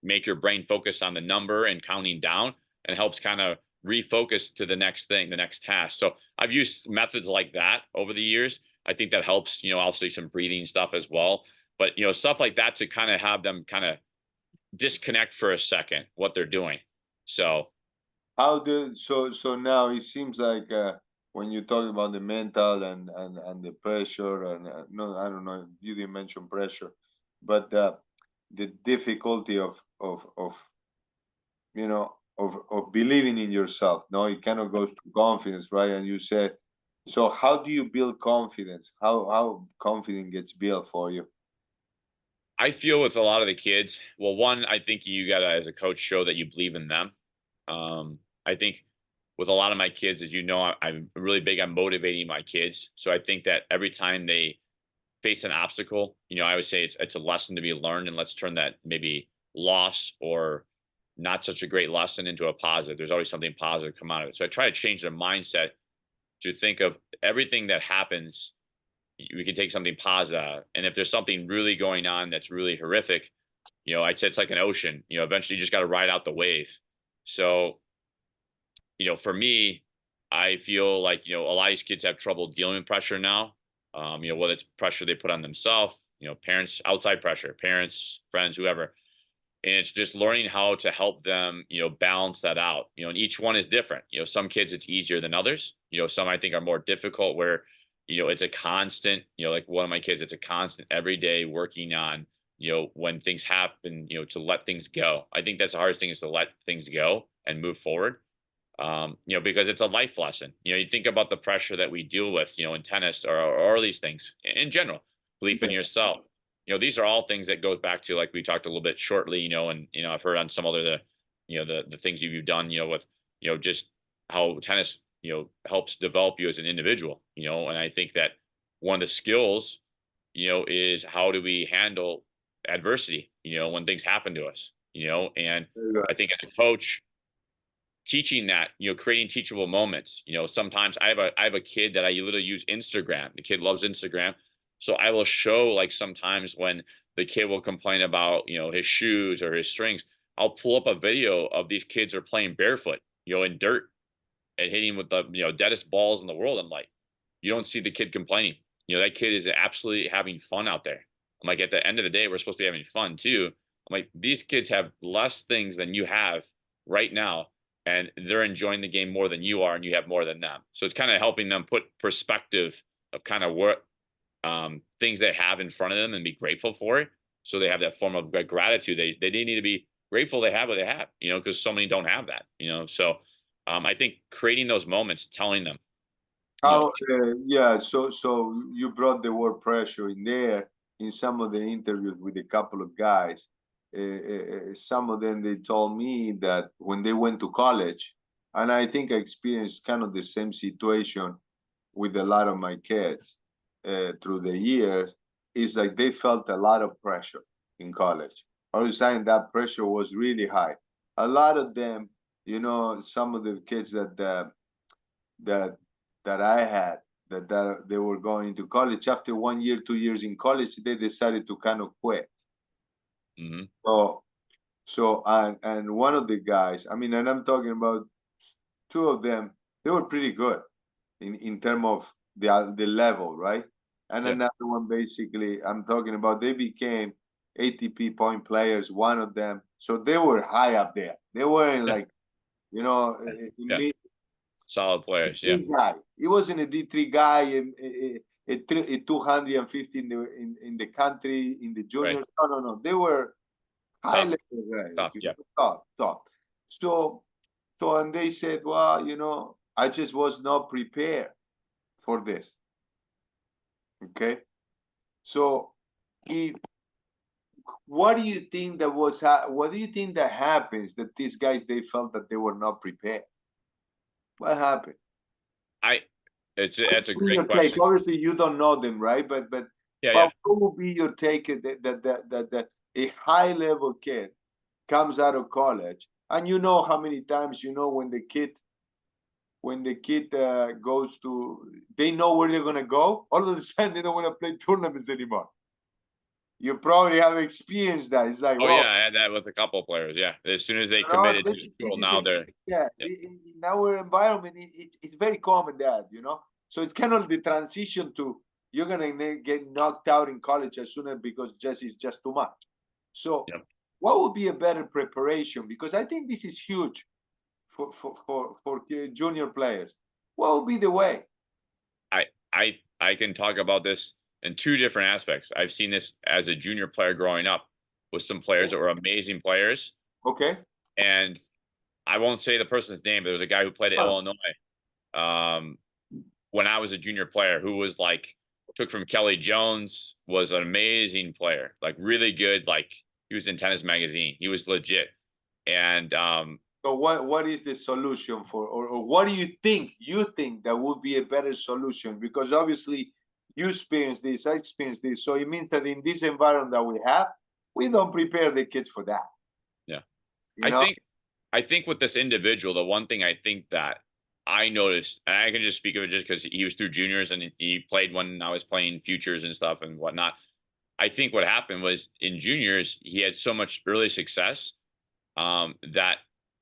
Speaker 2: make your brain focus on the number and counting down, and helps kind of refocus to the next thing, the next task. So I've used methods like that over the years. I think that helps, obviously some breathing stuff as well. But, stuff like that to kind of have them kind of disconnect for a second what they're doing. So
Speaker 1: so now it seems like when you talk about the mental and the pressure and no, I don't know, you didn't mention pressure, but the difficulty of of believing in yourself. No, it kind of goes to confidence, right? And you said, so how do you build confidence? How confidence gets built for you?
Speaker 2: I feel with a lot of the kids, well, one, I think you got to, as a coach, show that you believe in them. I think with a lot of my kids, as you know, I'm really big on motivating my kids. So I think that every time they face an obstacle, I always say it's a lesson to be learned, and let's turn that maybe loss or not such a great lesson into a positive. There's always something positive come out of it. So I try to change their mindset to think of everything that happens, we can take something positive. And if there's something really going on that's really horrific, I'd say it's like an ocean. Eventually you just got to ride out the wave. So, for me, I feel like, a lot of these kids have trouble dealing with pressure now. Whether it's pressure they put on themselves, parents, outside pressure, parents, friends, whoever. And it's just learning how to help them, balance that out, and each one is different. Some kids it's easier than others. Some I think are more difficult where, it's a constant, like one of my kids, it's a constant every day working on, when things happen, to let things go. I think that's the hardest thing, is to let things go and move forward. Because it's a life lesson. You think about the pressure that we deal with, in tennis or these things in general, belief in yourself. These are all things that goes back to, like we talked a little bit shortly, and, I've heard on some other, the things you've done, with, just how tennis, helps develop you as an individual, and I think that one of the skills, is how do we handle adversity, when things happen to us, and
Speaker 1: Very good.
Speaker 2: I think as a coach, teaching that, creating teachable moments. Sometimes I have a kid that I literally use Instagram. The kid loves Instagram. So I will show, like, sometimes when the kid will complain about, his shoes or his strings, I'll pull up a video of these kids are playing barefoot, in dirt and hitting with the, deadest balls in the world. I'm like, you don't see the kid complaining. You know, that kid is absolutely having fun out there. I'm like, at the end of the day, we're supposed to be having fun too. I'm like, these kids have less things than you have right now, and they're enjoying the game more than you are, and you have more than them. So it's kind of helping them put perspective of kind of what things they have in front of them and be grateful for it. So they have that form of gratitude. They need to be grateful they have what they have, you know, because so many don't have that, you know. So I think creating those moments, telling them, you know,
Speaker 1: How, yeah, so you brought the word pressure in there in some of the interviews with a couple of guys. Some of them, they told me that when they went to college, and I think I experienced kind of the same situation with a lot of my kids through the years, is like they felt a lot of pressure in college. I was saying that pressure was really high. A lot of them, you know, some of the kids that that I had that they were going to college after 1 year, 2 years in college, they decided to kind of quit.
Speaker 2: mhm.
Speaker 1: So and one of the guys, I mean, and I'm talking about two of them, they were pretty good in terms of the level, right? And
Speaker 2: Yeah,
Speaker 1: another one, basically, I'm talking about they became ATP point players, one of them. So they were high up there. They weren't
Speaker 2: yeah,
Speaker 1: like, you know,
Speaker 2: yeah. Solid players. Yeah,
Speaker 1: D guy. He wasn't a D3 guy, a 250 in the country, in the
Speaker 2: right.
Speaker 1: juniors. No. They were high
Speaker 2: Top,
Speaker 1: level guys,
Speaker 2: top. Yeah.
Speaker 1: top. So, and they said, well, you know, I just was not prepared for this. Okay. So, if what do you think that was, what do you think that happens that these guys, they felt that they were not prepared? What happened?
Speaker 2: I, that's a
Speaker 1: In
Speaker 2: great
Speaker 1: your take,
Speaker 2: question.
Speaker 1: obviously you don't know them, right?
Speaker 2: Yeah, yeah.
Speaker 1: What would be your take that a high level kid comes out of college, and you know how many times, you know, when the kid goes to, they know where they're gonna go. All of a sudden, they don't want to play tournaments anymore. You probably have experienced that. It's like,
Speaker 2: Oh yeah,
Speaker 1: well,
Speaker 2: I had that with a couple of players. Yeah, as soon as they
Speaker 1: you know,
Speaker 2: committed to the
Speaker 1: this
Speaker 2: school,
Speaker 1: is a
Speaker 2: now they're
Speaker 1: yeah.
Speaker 2: yeah,
Speaker 1: In our environment, it's very common that, you know. So it's kind of the transition to you're gonna get knocked out in college as soon as, because just it's just too much. So
Speaker 2: yeah.
Speaker 1: what would be a better preparation? Because I think this is huge for junior players. What would be the way?
Speaker 2: I can talk about this in two different aspects. I've seen this as a junior player growing up with some players that were amazing players,
Speaker 1: Okay.
Speaker 2: and I won't say the person's name, but there was a guy who played at
Speaker 1: Huh.
Speaker 2: Illinois um, when I was a junior player who was like took from Kelly Jones, was an amazing player, like really good. Like he was in Tennis Magazine. He was legit, and
Speaker 1: So what is the solution for, or what do you think that would be a better solution? Because obviously you experience this, I experienced this. So it means that in this environment that we have, we don't prepare the kids for that.
Speaker 2: yeah,
Speaker 1: You
Speaker 2: I
Speaker 1: know?
Speaker 2: think I think with this individual, the one thing I think that I noticed, and I can just speak of it just because he was through juniors and he played when I was playing futures and stuff and whatnot. I think what happened was in juniors, he had so much early success that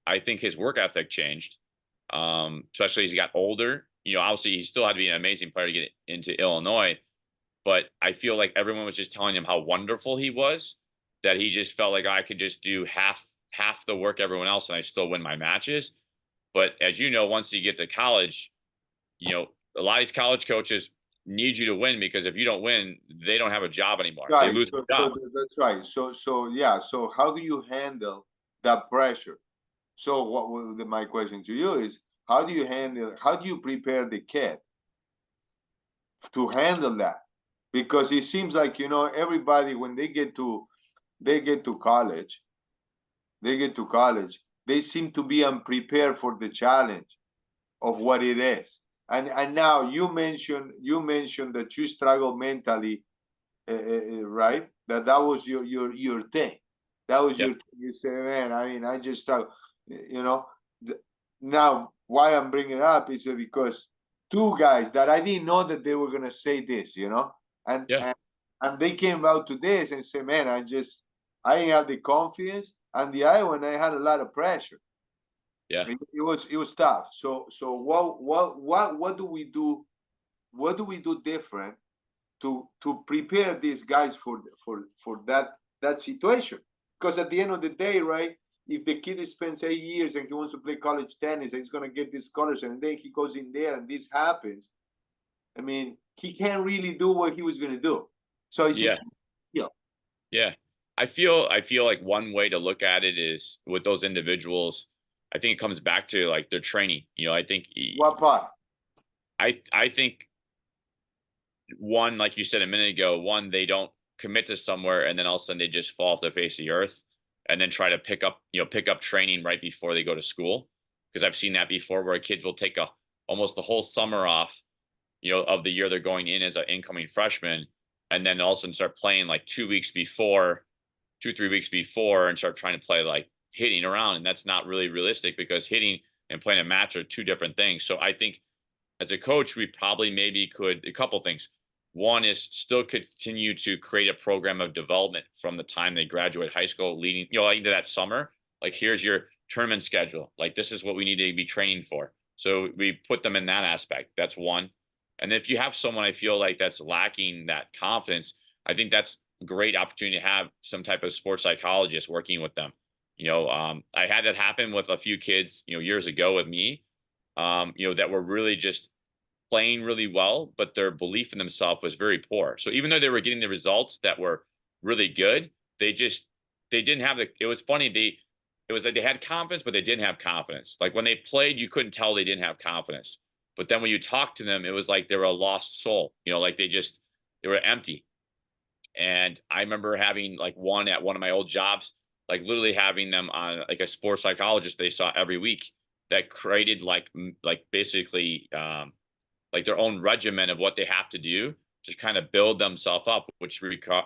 Speaker 2: I think his work ethic changed, especially as he got older. You know, obviously he still had to be an amazing player to get into Illinois, but I feel like everyone was just telling him how wonderful he was, that he just felt like I could just do half the work everyone else and I still win my matches. But as you know, once you get to college, you know, a lot of these college coaches need you to win because if you don't win, they don't have a job anymore. They
Speaker 1: Right.
Speaker 2: lose
Speaker 1: So,
Speaker 2: their job.
Speaker 1: that's right. So yeah. So how do you handle that pressure? So my question to you is, how do you handle, how do you prepare the kid to handle that? Because it seems like, you know, everybody, when they get to college, they seem to be unprepared for the challenge of what it is. And now you mentioned that you struggle mentally, right? That was your thing. That was
Speaker 2: Yeah.
Speaker 1: your thing. You say, man, I mean, I just struggle. You know, now why I'm bringing it up is because two guys that I didn't know that they were gonna say this, you know, and
Speaker 2: Yeah.
Speaker 1: and, and they came out to this and say, man, I didn't have the confidence, and the other one, I had a lot of pressure.
Speaker 2: Yeah.
Speaker 1: It was tough. So what do we do what do we do different to prepare these guys for that situation? Because at the end of the day, right, if the kid spends 8 years and he wants to play college tennis and he's going to get this scholarship, and then he goes in there and this happens, I mean, he can't really do what he was going to do. So it's
Speaker 2: Yeah. Yeah. I feel like one way to look at it is with those individuals, I think it comes back to like their training. I think
Speaker 1: what part?
Speaker 2: I think one, like you said a minute ago, one, they don't commit to somewhere and then all of a sudden they just fall off the face of the earth and then try to pick up training right before they go to school. Because I've seen that before where kids will take almost the whole summer off, of the year they're going in as an incoming freshman, and then all of a sudden start playing like 2 weeks before, 3 weeks before, and start trying to play like hitting around. And that's not really realistic because hitting and playing a match are two different things. So I think as a coach, we probably maybe could a couple things. One is still continue to create a program of development from the time they graduate high school, leading, into that summer. Like, here's your tournament schedule. Like, this is what we need to be training for. So we put them in that aspect. That's one. And if you have someone I feel like that's lacking that confidence, I think that's a great opportunity to have some type of sports psychologist working with them. I had that happen with a few kids, years ago with me, that were really just playing really well, but their belief in themselves was very poor. So even though they were getting the results that were really good, they didn't have it was funny. It was like they had confidence, but they didn't have confidence. Like when they played, you couldn't tell they didn't have confidence. But then when you talked to them, it was like they were a lost soul, like they were empty. And I remember having like one at one of my old jobs, like literally having them on like a sports psychologist they saw every week that created like basically like their own regimen of what they have to do to kind of build themselves up, which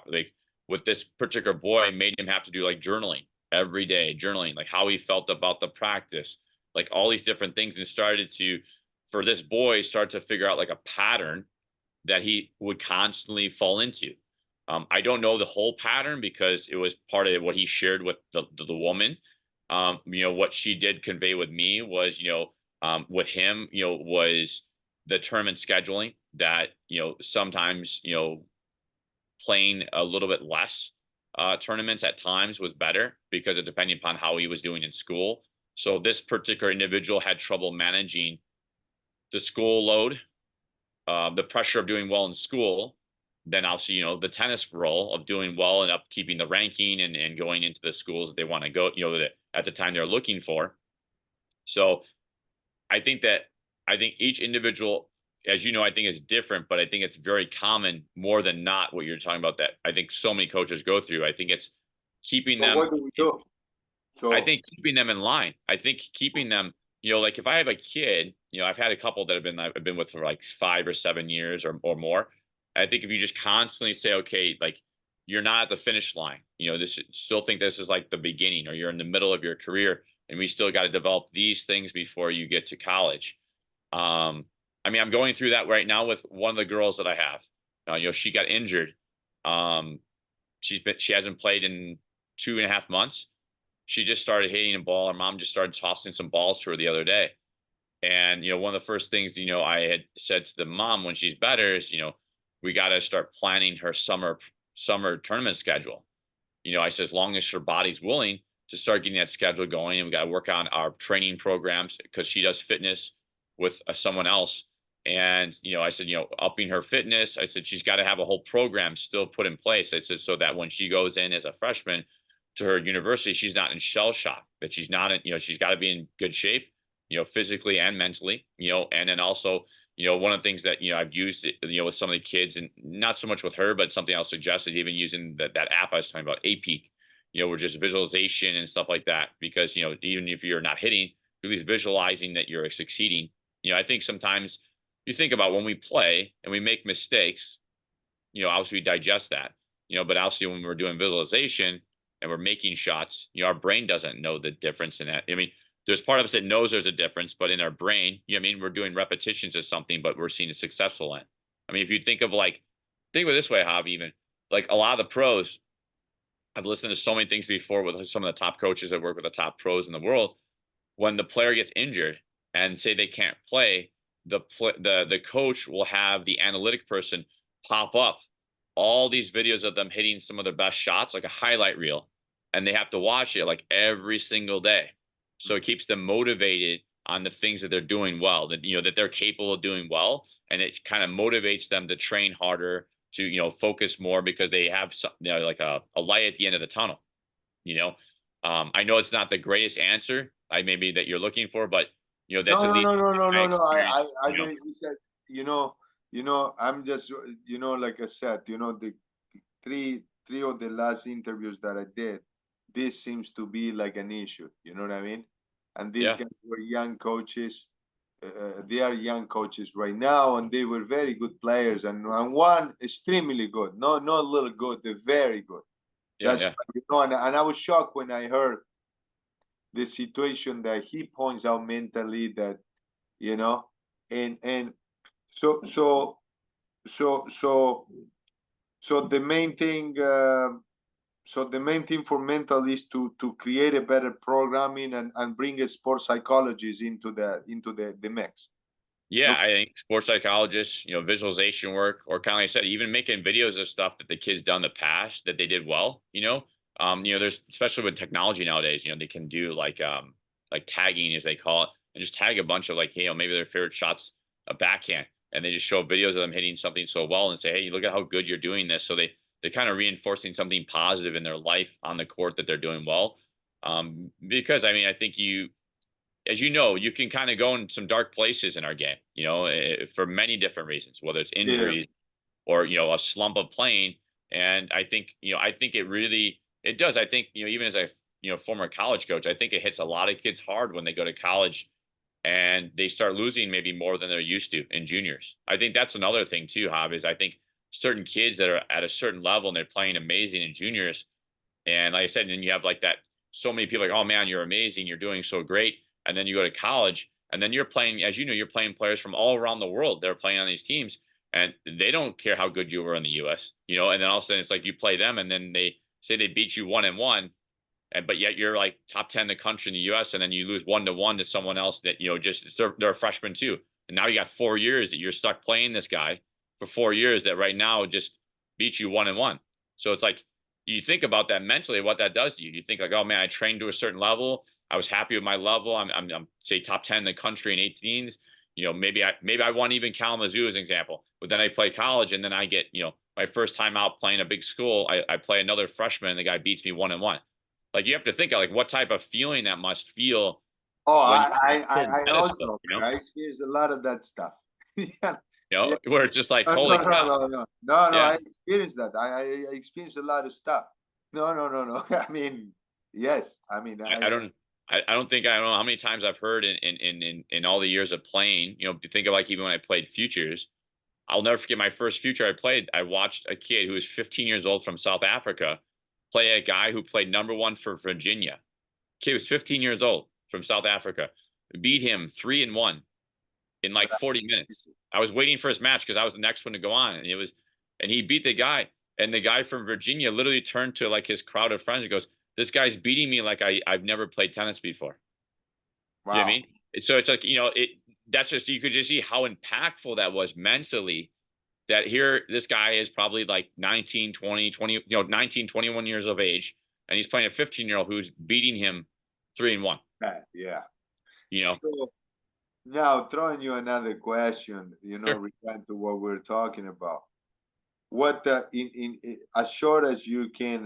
Speaker 2: like with this particular boy made him have to do like journaling every day, journaling, like how he felt about the practice, like all these different things, and started to, for this boy, start to figure out like a pattern that he would constantly fall into. I don't know the whole pattern because it was part of what he shared with the woman. What she did convey with me was, with him, was the tournament scheduling that, sometimes, playing a little bit less tournaments at times was better because it depending upon how he was doing in school. So this particular individual had trouble managing the school load, the pressure of doing well in school, then obviously, the tennis role of doing well and up keeping the ranking and going into the schools that they want to go, that at the time they're looking for. So I think each individual, as you know, I think is different, but I think it's very common more than not what you're talking about that I think so many coaches go through. I think it's keeping them.
Speaker 1: What do we do?
Speaker 2: I think keeping them in line. I think keeping them, like if I have a kid, I've had a couple that I've been with for like 5 or 7 years or more. I think if you just constantly say, okay, like you're not at the finish line, still think this is like the beginning or you're in the middle of your career and we still got to develop these things before you get to college. I mean, I'm going through that right now with one of the girls that I have. She got injured. She hasn't played in 2.5 months. She just started hitting a ball. Her mom just started tossing some balls to her the other day. And, one of the first things, I had said to the mom when she's better is, we got to start planning her summer tournament schedule. I said, as long as her body's willing to start getting that schedule going, and we got to work on our training programs because she does fitness with someone else. And, I said, upping her fitness, I said, she's got to have a whole program still put in place. I said, so that when she goes in as a freshman to her university, she's not in shell shock, that she's not in, she's got to be in good shape, physically and mentally, and then also, one of the things that, I've used, with some of the kids and not so much with her, but something I'll suggest is even using that app I was talking about, APEAK, where just visualization and stuff like that, because, even if you're not hitting, at least visualizing that you're succeeding. I think sometimes you think about when we play and we make mistakes, obviously we digest that, but obviously when we're doing visualization and we're making shots, our brain doesn't know the difference in that. I mean, there's part of us that knows there's a difference, but in our brain, we're doing repetitions of something, but we're seeing it successful in. I mean, if you think of think of it this way, Jav, even like a lot of the pros, I've listened to so many things before with some of the top coaches that work with the top pros in the world. When the player gets injured and say they can't play, the coach will have the analytic person pop up all these videos of them hitting some of their best shots, like a highlight reel, and they have to watch it like every single day. So it keeps them motivated on the things that they're doing well, that that they're capable of doing well, and it kind of motivates them to train harder, to focus more, because they have some, like a light at the end of the tunnel. You know, I know it's not the greatest answer I maybe that you're looking for, but that's
Speaker 1: No,
Speaker 2: at
Speaker 1: no,
Speaker 2: least
Speaker 1: no, no, no,
Speaker 2: my
Speaker 1: no, no.
Speaker 2: experience.
Speaker 1: I mean, you said, I'm just, like I said, the three of the last interviews that I did, this seems to be like an issue. You know what I mean? And these
Speaker 2: Yeah,
Speaker 1: guys were young coaches. They are young coaches right now, and they were very good players, and one extremely good. No, not a little good. They're very good.
Speaker 2: yeah,
Speaker 1: That's
Speaker 2: yeah.
Speaker 1: and I was shocked when I heard the situation that he points out mentally, that you know and so so so so so the main thing for mental is to create a better programming, and bring a sports psychologist into the mix.
Speaker 2: Yeah,
Speaker 1: Okay.
Speaker 2: I think sports psychologists, visualization work, or kind of like I said, even making videos of stuff that the kids done in the past that they did well. There's, especially with technology nowadays, they can do like tagging, as they call it, and just tag a bunch of, like, maybe their favorite shots, a backhand, and they just show videos of them hitting something so well and say, hey, look at how good you're doing this. So they're kind of reinforcing something positive in their life on the court, that they're doing well. Because I mean, I think as you know, you can kind of go in some dark places in our game, for many different reasons, whether it's
Speaker 1: Yeah.
Speaker 2: injuries or, a slump of playing. And I think it does. I think, even as a, former college coach, I think it hits a lot of kids hard when they go to college and they start losing maybe more than they're used to in juniors. I think that's another thing too, Hob, is I think certain kids that are at a certain level and they're playing amazing in juniors, and like I said, and then you have like that, so many people like, oh man, you're amazing, you're doing so great. And then you go to college, and then you're playing, as you know, you're playing players from all around the world. They're playing on these teams, and they don't care how good you were in the US, and then all of a sudden it's like you play them, and then they say they beat you 1-1, but yet you're like top 10 in the country in the US, and then you lose 1-1 to someone else that, they're a freshman too. And now you got 4 years that you're stuck playing this guy for 4 years that right now just beats you 1-1. So it's like, you think about that mentally, what that does to you. You think like, oh man, I trained to a certain level. I was happy with my level. I'm say top 10 in the country in 18s. Maybe I won even Kalamazoo as an example. But then I play college, and then I get, my first time out playing a big school. I play another freshman, and the guy beats me 1-1. Like, you have to think of like what type of feeling that must feel
Speaker 1: Oh,
Speaker 2: when
Speaker 1: I
Speaker 2: you're on
Speaker 1: I
Speaker 2: a certain
Speaker 1: I I
Speaker 2: pedestal,
Speaker 1: also I experienced a lot of that stuff. Yeah, yeah.
Speaker 2: where it's just like,
Speaker 1: No,
Speaker 2: holy
Speaker 1: no, no,
Speaker 2: crap.
Speaker 1: no, no, no, no.
Speaker 2: Yeah.
Speaker 1: I experienced that. I experienced a lot of stuff. No, no, no, no. I mean, yes. I mean,
Speaker 2: I don't I don't think, I don't know how many times I've heard in all the years of playing, think of like even when I played futures. I'll never forget my first future I played. I watched a kid who was 15 years old from South Africa play a guy who played #1 for Virginia. Kid was 15 years old from South Africa. Beat him 3-1 in like 40 minutes. I was waiting for his match because I was the next one to go on. And he beat the guy. And the guy from Virginia literally turned to like his crowd of friends and goes, this guy's beating me like I've never played tennis before. You know what I
Speaker 1: wow.
Speaker 2: mean? So it's like, that's just, you could just see how impactful that was mentally, that here, this guy is probably like 19, 20, 19, 21 years of age. And he's playing a 15-year-old who's beating him 3-1,
Speaker 1: Yeah.
Speaker 2: you know?
Speaker 1: So now throwing you another question,
Speaker 2: Sure.
Speaker 1: regarding to what we're talking about. What in as short as you can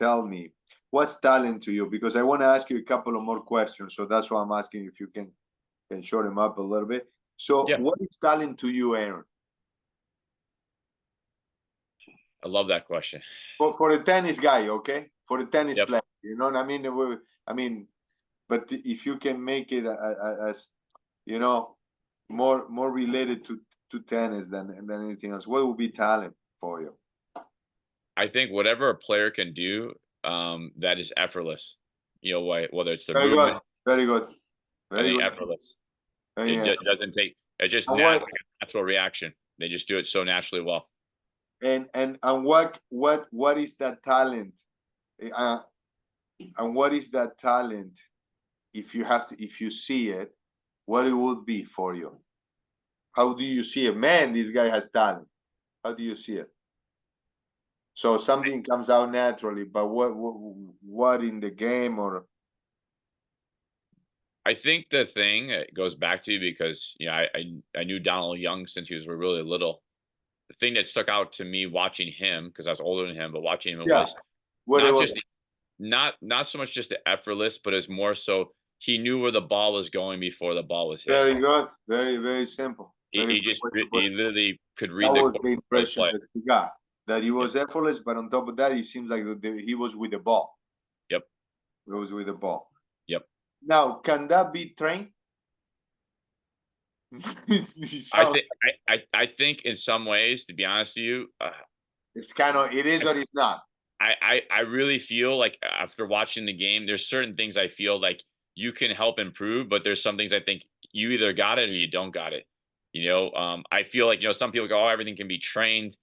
Speaker 1: tell me, what's talent to you? Because I want to ask you a couple of more questions, so that's why I'm asking if you can short them up a little bit. So,
Speaker 2: Yeah.
Speaker 1: what is talent to you, Aaron?
Speaker 2: I love that question.
Speaker 1: For a tennis guy, okay, for a tennis
Speaker 2: Yep.
Speaker 1: player, you know what I mean? I mean, but if you can make it as you know more related to tennis than anything else, what would be talent for you?
Speaker 2: I think whatever a player can do, that is effortless. Whether it's the
Speaker 1: Very good,
Speaker 2: movement,
Speaker 1: very good,
Speaker 2: I
Speaker 1: very
Speaker 2: think
Speaker 1: good.
Speaker 2: effortless. It
Speaker 1: Yeah.
Speaker 2: doesn't take. It's just
Speaker 1: And what
Speaker 2: like a natural reaction. They just do it so naturally well.
Speaker 1: what is that talent? Uh, and what is that talent? If you see it, what it would be for you? how do you see it? Man, this guy has talent. How do you see it? So something comes out naturally, but what in the game or?
Speaker 2: I think the thing it goes back to because I knew Donald Young since he was really little. The thing that stuck out to me watching him because I was older than him, but watching him
Speaker 1: Yeah,
Speaker 2: was
Speaker 1: what it
Speaker 2: not
Speaker 1: was.
Speaker 2: just not so much just the effortless, but it's more so he knew where the ball was going before the ball was hit.
Speaker 1: Very good. Very simple. Very
Speaker 2: He
Speaker 1: good
Speaker 2: just
Speaker 1: way to put
Speaker 2: he
Speaker 1: it.
Speaker 2: literally could
Speaker 1: That
Speaker 2: read the
Speaker 1: was
Speaker 2: court
Speaker 1: the
Speaker 2: before the
Speaker 1: impression
Speaker 2: play.
Speaker 1: that he got. That he
Speaker 2: Yep.
Speaker 1: was effortless, but on top of that, it seems like he was with the ball.
Speaker 2: Yep.
Speaker 1: He was with the ball.
Speaker 2: Yep.
Speaker 1: Now, can that be trained?
Speaker 2: I think I think in some ways, to be honest with you,
Speaker 1: It's kind of it is or it's not.
Speaker 2: I really feel like after watching the game, there's certain things I feel like you can help improve, but there's some things I think you either got it or you don't got it. I feel like some people go, oh, everything can be trained,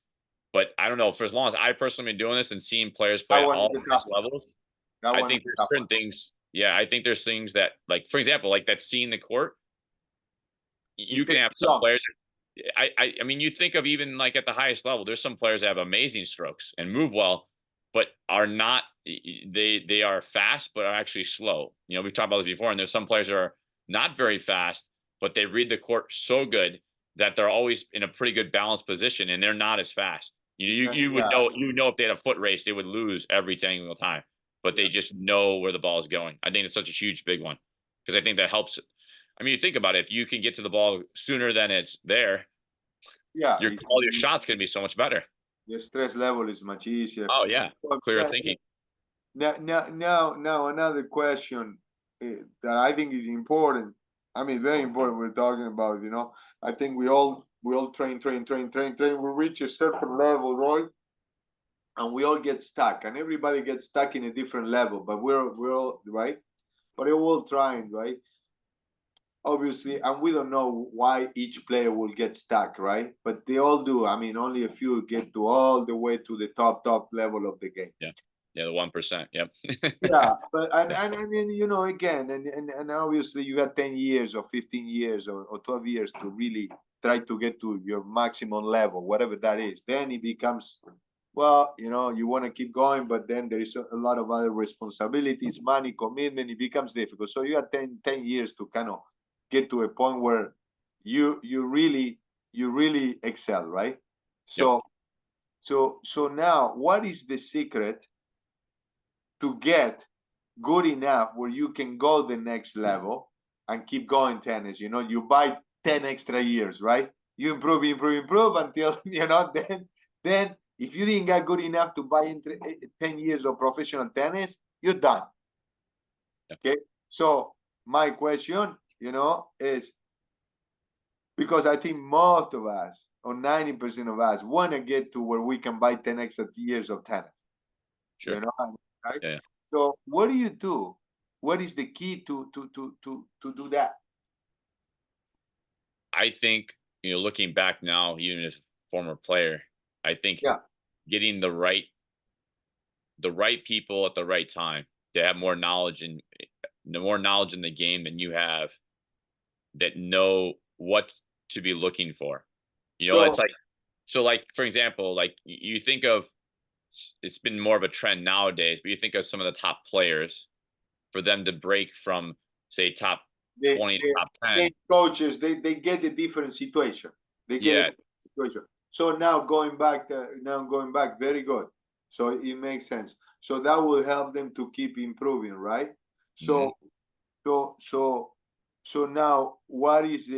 Speaker 2: but I don't know. For as long as I personally been doing this and seeing players play
Speaker 1: That
Speaker 2: at
Speaker 1: one is
Speaker 2: all
Speaker 1: a tough one.
Speaker 2: levels,
Speaker 1: That
Speaker 2: I
Speaker 1: one is
Speaker 2: think
Speaker 1: a
Speaker 2: there's
Speaker 1: tough
Speaker 2: certain
Speaker 1: one.
Speaker 2: things. Yeah, I think there's things that, like for example, like that scene in the court. You
Speaker 1: It
Speaker 2: can
Speaker 1: takes
Speaker 2: have some
Speaker 1: long.
Speaker 2: players. I mean, you think of even like at the highest level, there's some players that have amazing strokes and move well, but are not they are fast but are actually slow. We've talked about this before, and there's some players that are not very fast, but they read the court so good that they're always in a pretty good balanced position and they're not as fast. You would
Speaker 1: Yeah,
Speaker 2: know if they had a foot race, they would lose every single time. But
Speaker 1: yeah,
Speaker 2: they just know where the ball is going. I think it's such a huge big one because I think that helps. I mean, you think about it, if you can get to the ball sooner than it's there,
Speaker 1: yeah.
Speaker 2: your quality of shots can be so much better.
Speaker 1: The stress level is much easier.
Speaker 2: Oh yeah,
Speaker 1: But
Speaker 2: clearer thinking.
Speaker 1: now another question that I think is important. I mean, very important. We're talking about, I think we all train. We reach a certain level, right? And we all get stuck, and everybody gets stuck in a different level. But we're all right. But we're all trying, right? Obviously, and we don't know why each player will get stuck, right? But they all do. I mean, only a few get to all the way to the top level of the game.
Speaker 2: Yeah, yeah, the 1%. Yep.
Speaker 1: Yeah, but and then again, and obviously you got 10 years or 15 years or 12 years to really try to get to your maximum level, whatever that is. Then it becomes, well, you want to keep going, but then there is a lot of other responsibilities, money, commitment. It becomes difficult. So you got 10 years to kind of get to a point where you really excel, right?
Speaker 2: Yep.
Speaker 1: So now, what is the secret to get good enough where you can go the next level and keep going tennis? You buy 10 extra years, right? You improve until then if you didn't get good enough to buy 10 years of professional tennis, you're done.
Speaker 2: Yep.
Speaker 1: Okay, so my question is, because I think most of us, or 90% of us, want to get to where we can buy 10 extra years of tennis.
Speaker 2: Sure.
Speaker 1: Right?
Speaker 2: Yeah.
Speaker 1: So what do you do? What is the key to do that?
Speaker 2: I think, looking back now, even as a former player, I think
Speaker 1: Yeah,
Speaker 2: getting the right people at the right time to have more knowledge and the more knowledge in the game than you have that know what to be looking for. It's
Speaker 1: so
Speaker 2: like, so like, for example, like you think of, it's been more of a trend nowadays, but you think of some of the top players for them to break from say top
Speaker 1: the
Speaker 2: 20 to
Speaker 1: the,
Speaker 2: top 10.
Speaker 1: the coaches, they get a different situation. They get a
Speaker 2: Yeah.
Speaker 1: different situation. So now going back, very good. So it makes sense. So that will help them to keep improving, right?
Speaker 2: Mhm.
Speaker 1: So now what is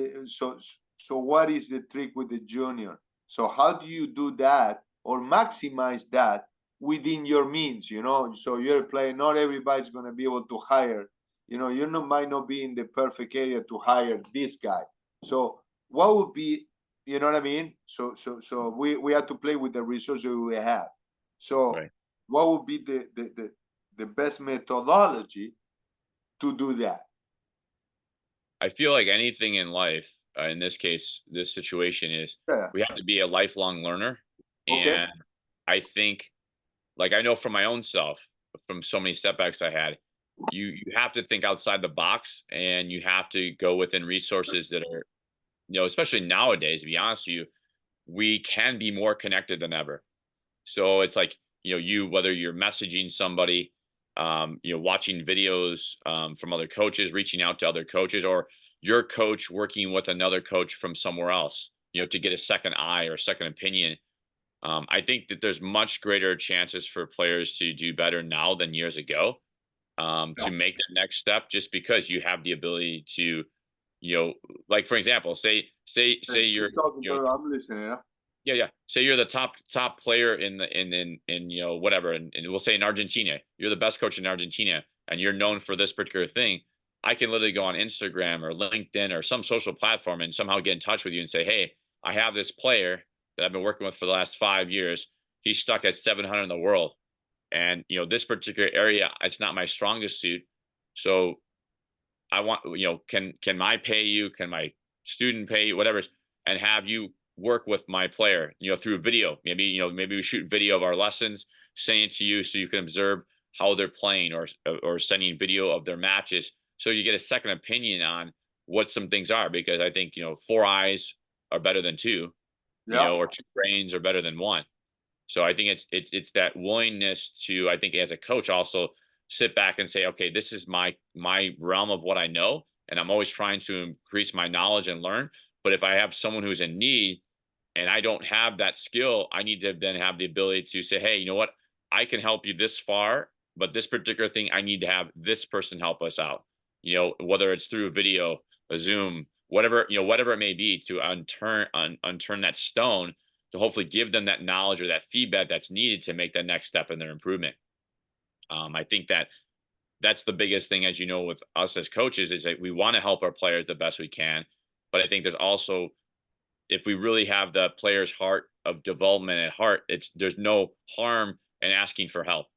Speaker 1: what is the trick with the junior? So how do you do that or maximize that within your means? So you're playing. Not everybody's going to be able to hire. Might not be in the perfect area to hire this guy. So what would be, you know what I mean? So we have to play with the resources we have. So
Speaker 2: Right.
Speaker 1: what would be the best methodology to do that?
Speaker 2: I feel like anything in life, in this case, this situation is
Speaker 1: Yeah.
Speaker 2: we have to be a lifelong learner.
Speaker 1: Okay.
Speaker 2: And I think, like, I know from my own self, from so many setbacks I had, you have to think outside the box and you have to go within resources that are especially nowadays, to be honest with you, we can be more connected than ever. So it's like, whether you're messaging somebody, watching videos from other coaches, reaching out to other coaches, or your coach working with another coach from somewhere else, to get a second eye or second opinion. I think that there's much greater chances for players to do better now than years ago,
Speaker 1: Yeah.
Speaker 2: to make the next step, just because you have the ability to, like, for example, say you're,
Speaker 1: Keep talking, bro. I'm listening. Yeah.
Speaker 2: yeah. Say you're the top player in whatever, and we'll say in Argentina, you're the best coach in Argentina, and you're known for this particular thing. I can literally go on Instagram or LinkedIn or some social platform and somehow get in touch with you and say, hey, I have this player that I've been working with for the last 5 years. He's stuck at 700 in the world, and this particular area, it's not my strongest suit. So I want, can I pay you? Can my student pay you? Whatever, and have you work with my player, through video. Maybe we shoot video of our lessons, send it to you so you can observe how they're playing, or sending video of their matches, so you get a second opinion on what some things are. Because I think, four eyes are better than two,
Speaker 1: Yeah.
Speaker 2: or two brains are better than one. So I think it's that willingness to, I think, as a coach, also sit back and say, okay, this is my realm of what I know, and I'm always trying to increase my knowledge and learn. But if I have someone who's in need and I don't have that skill, I need to then have the ability to say, hey, you know what? I can help you this far, but this particular thing, I need to have this person help us out. Whether it's through a video, a Zoom, whatever it may be, to unturn that stone, to hopefully give them that knowledge or that feedback that's needed to make that next step in their improvement. I think that's the biggest thing, as with us as coaches, is that we want to help our players the best we can. But I think there's also, if we really have the player's heart of development at heart, there's no harm in asking for help,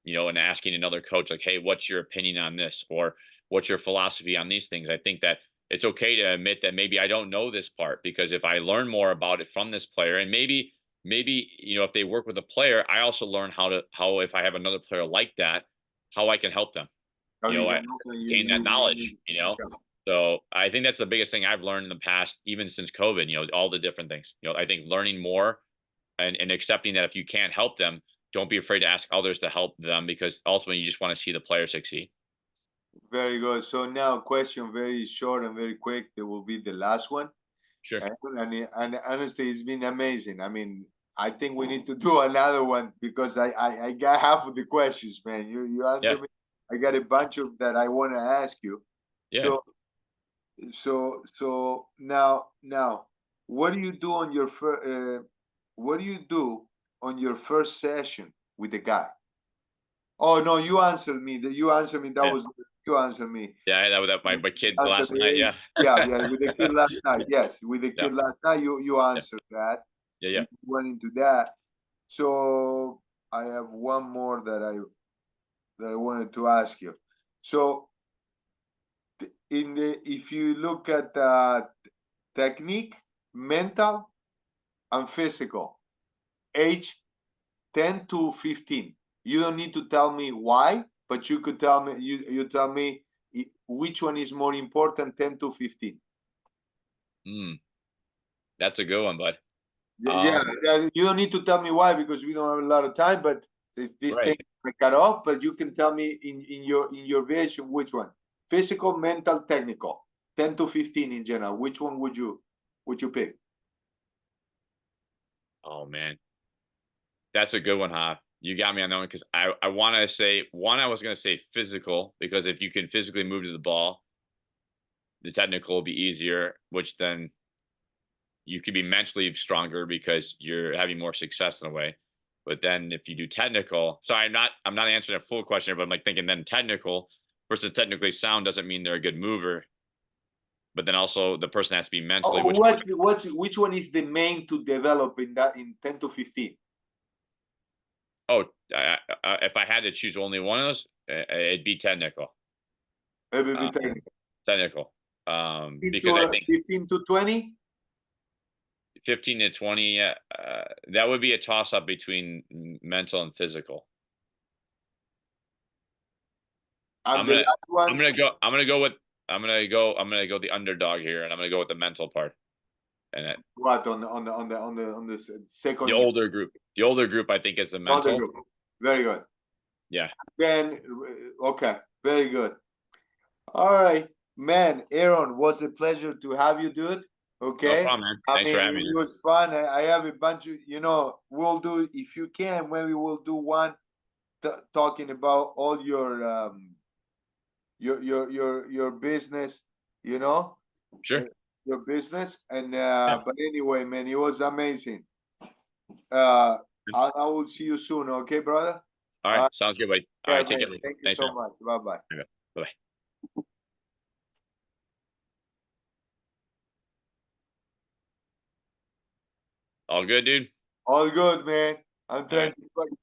Speaker 2: and asking another coach, like, hey, what's your opinion on this? Or what's your philosophy on these things? I think that it's okay to admit that maybe I don't know this part, because if I learn more about it from this player, and maybe, if they work with a player, I also learn how, if I have another player like that, how I can help them,
Speaker 1: How you
Speaker 2: I
Speaker 1: can open
Speaker 2: gain that knowledge,
Speaker 1: Yeah.
Speaker 2: So I think that's the biggest thing I've learned in the past, even since COVID, all the different things. I think learning more, and accepting that if you can't help them, don't be afraid to ask others to help them, because ultimately you just want to see the player succeed.
Speaker 1: Very good. So now, question very short and very quick. That will be the last one.
Speaker 2: Sure.
Speaker 1: And honestly, it's been amazing. I mean, I think we need to do another one, because I got half of the questions, man. You answer
Speaker 2: Yeah.
Speaker 1: me. I got a bunch of that I want to ask you.
Speaker 2: Yeah.
Speaker 1: So now, what do you do on your what do you do on your first session with the guy? Oh no, you answered me. You answered me. That
Speaker 2: Yeah.
Speaker 1: was you answered me.
Speaker 2: Yeah. That my kid
Speaker 1: Answered
Speaker 2: last
Speaker 1: me.
Speaker 2: night. Yeah.
Speaker 1: Yeah, with the kid last night. Yes, with the
Speaker 2: Yeah.
Speaker 1: kid last night, you
Speaker 2: Yeah.
Speaker 1: answered that.
Speaker 2: Yeah.
Speaker 1: You went into that. So I have one more that I wanted to ask you. So if you look at technique, mental, and physical, age 10 to 15. You don't need to tell me why, but you could tell me, you tell me which one is more important, 10 to 15.
Speaker 2: Mm, that's a good one, bud.
Speaker 1: Yeah, you don't need to tell me why, because we don't have a lot of time, but this
Speaker 2: Right.
Speaker 1: thing may cut off, but you can tell me in your vision which one. Physical, mental, technical. 10 to 15 in general. Which one would you pick?
Speaker 2: Oh man, that's a good one, huh? You got me on that one, because I want to say one. I was going to say physical, because if you can physically move to the ball, the technical will be easier, which then you could be mentally stronger because you're having more success in a way. But then if you do technical, so I'm not answering a full question, but I'm like thinking, then technical versus technically sound doesn't mean they're a good mover. But then also the person has to be mentally,
Speaker 1: Oh,
Speaker 2: which
Speaker 1: which one is the main to develop in that in 10 to 15?
Speaker 2: if I had to choose only one of those, it'd be technical.
Speaker 1: Maybe
Speaker 2: Uh,
Speaker 1: technical.
Speaker 2: technical. Because I think
Speaker 1: 15 to 20.
Speaker 2: 15 to 20, that would be a toss up between mental and physical.
Speaker 1: And the last
Speaker 2: I'm
Speaker 1: one,
Speaker 2: gonna go the underdog here, and I'm gonna go with the mental part. And
Speaker 1: What on the second?
Speaker 2: the older group, I think, is the
Speaker 1: Older
Speaker 2: mental.
Speaker 1: group. Very good.
Speaker 2: Yeah.
Speaker 1: Then okay, very good. All right, man. Aaron, was a pleasure to have you, dude.
Speaker 2: No
Speaker 1: Okay.
Speaker 2: problem, man.
Speaker 1: I
Speaker 2: Thanks for
Speaker 1: mean,
Speaker 2: having
Speaker 1: it
Speaker 2: me.
Speaker 1: was fun. I have a bunch of, we'll do, if you can, maybe we'll do one talking about all your business, you know,
Speaker 2: Sure.
Speaker 1: uh, your business. And
Speaker 2: Yeah.
Speaker 1: but anyway, man, it was amazing. I will see you soon. Okay, brother.
Speaker 2: All right. Sounds good, buddy. All
Speaker 1: Yeah,
Speaker 2: right. Take
Speaker 1: man.
Speaker 2: care.
Speaker 1: Thank you
Speaker 2: Thanks,
Speaker 1: so
Speaker 2: man.
Speaker 1: much. Bye bye.
Speaker 2: Bye. All good, dude.
Speaker 1: All good, man. I'm
Speaker 2: All
Speaker 1: trying
Speaker 2: right.
Speaker 1: to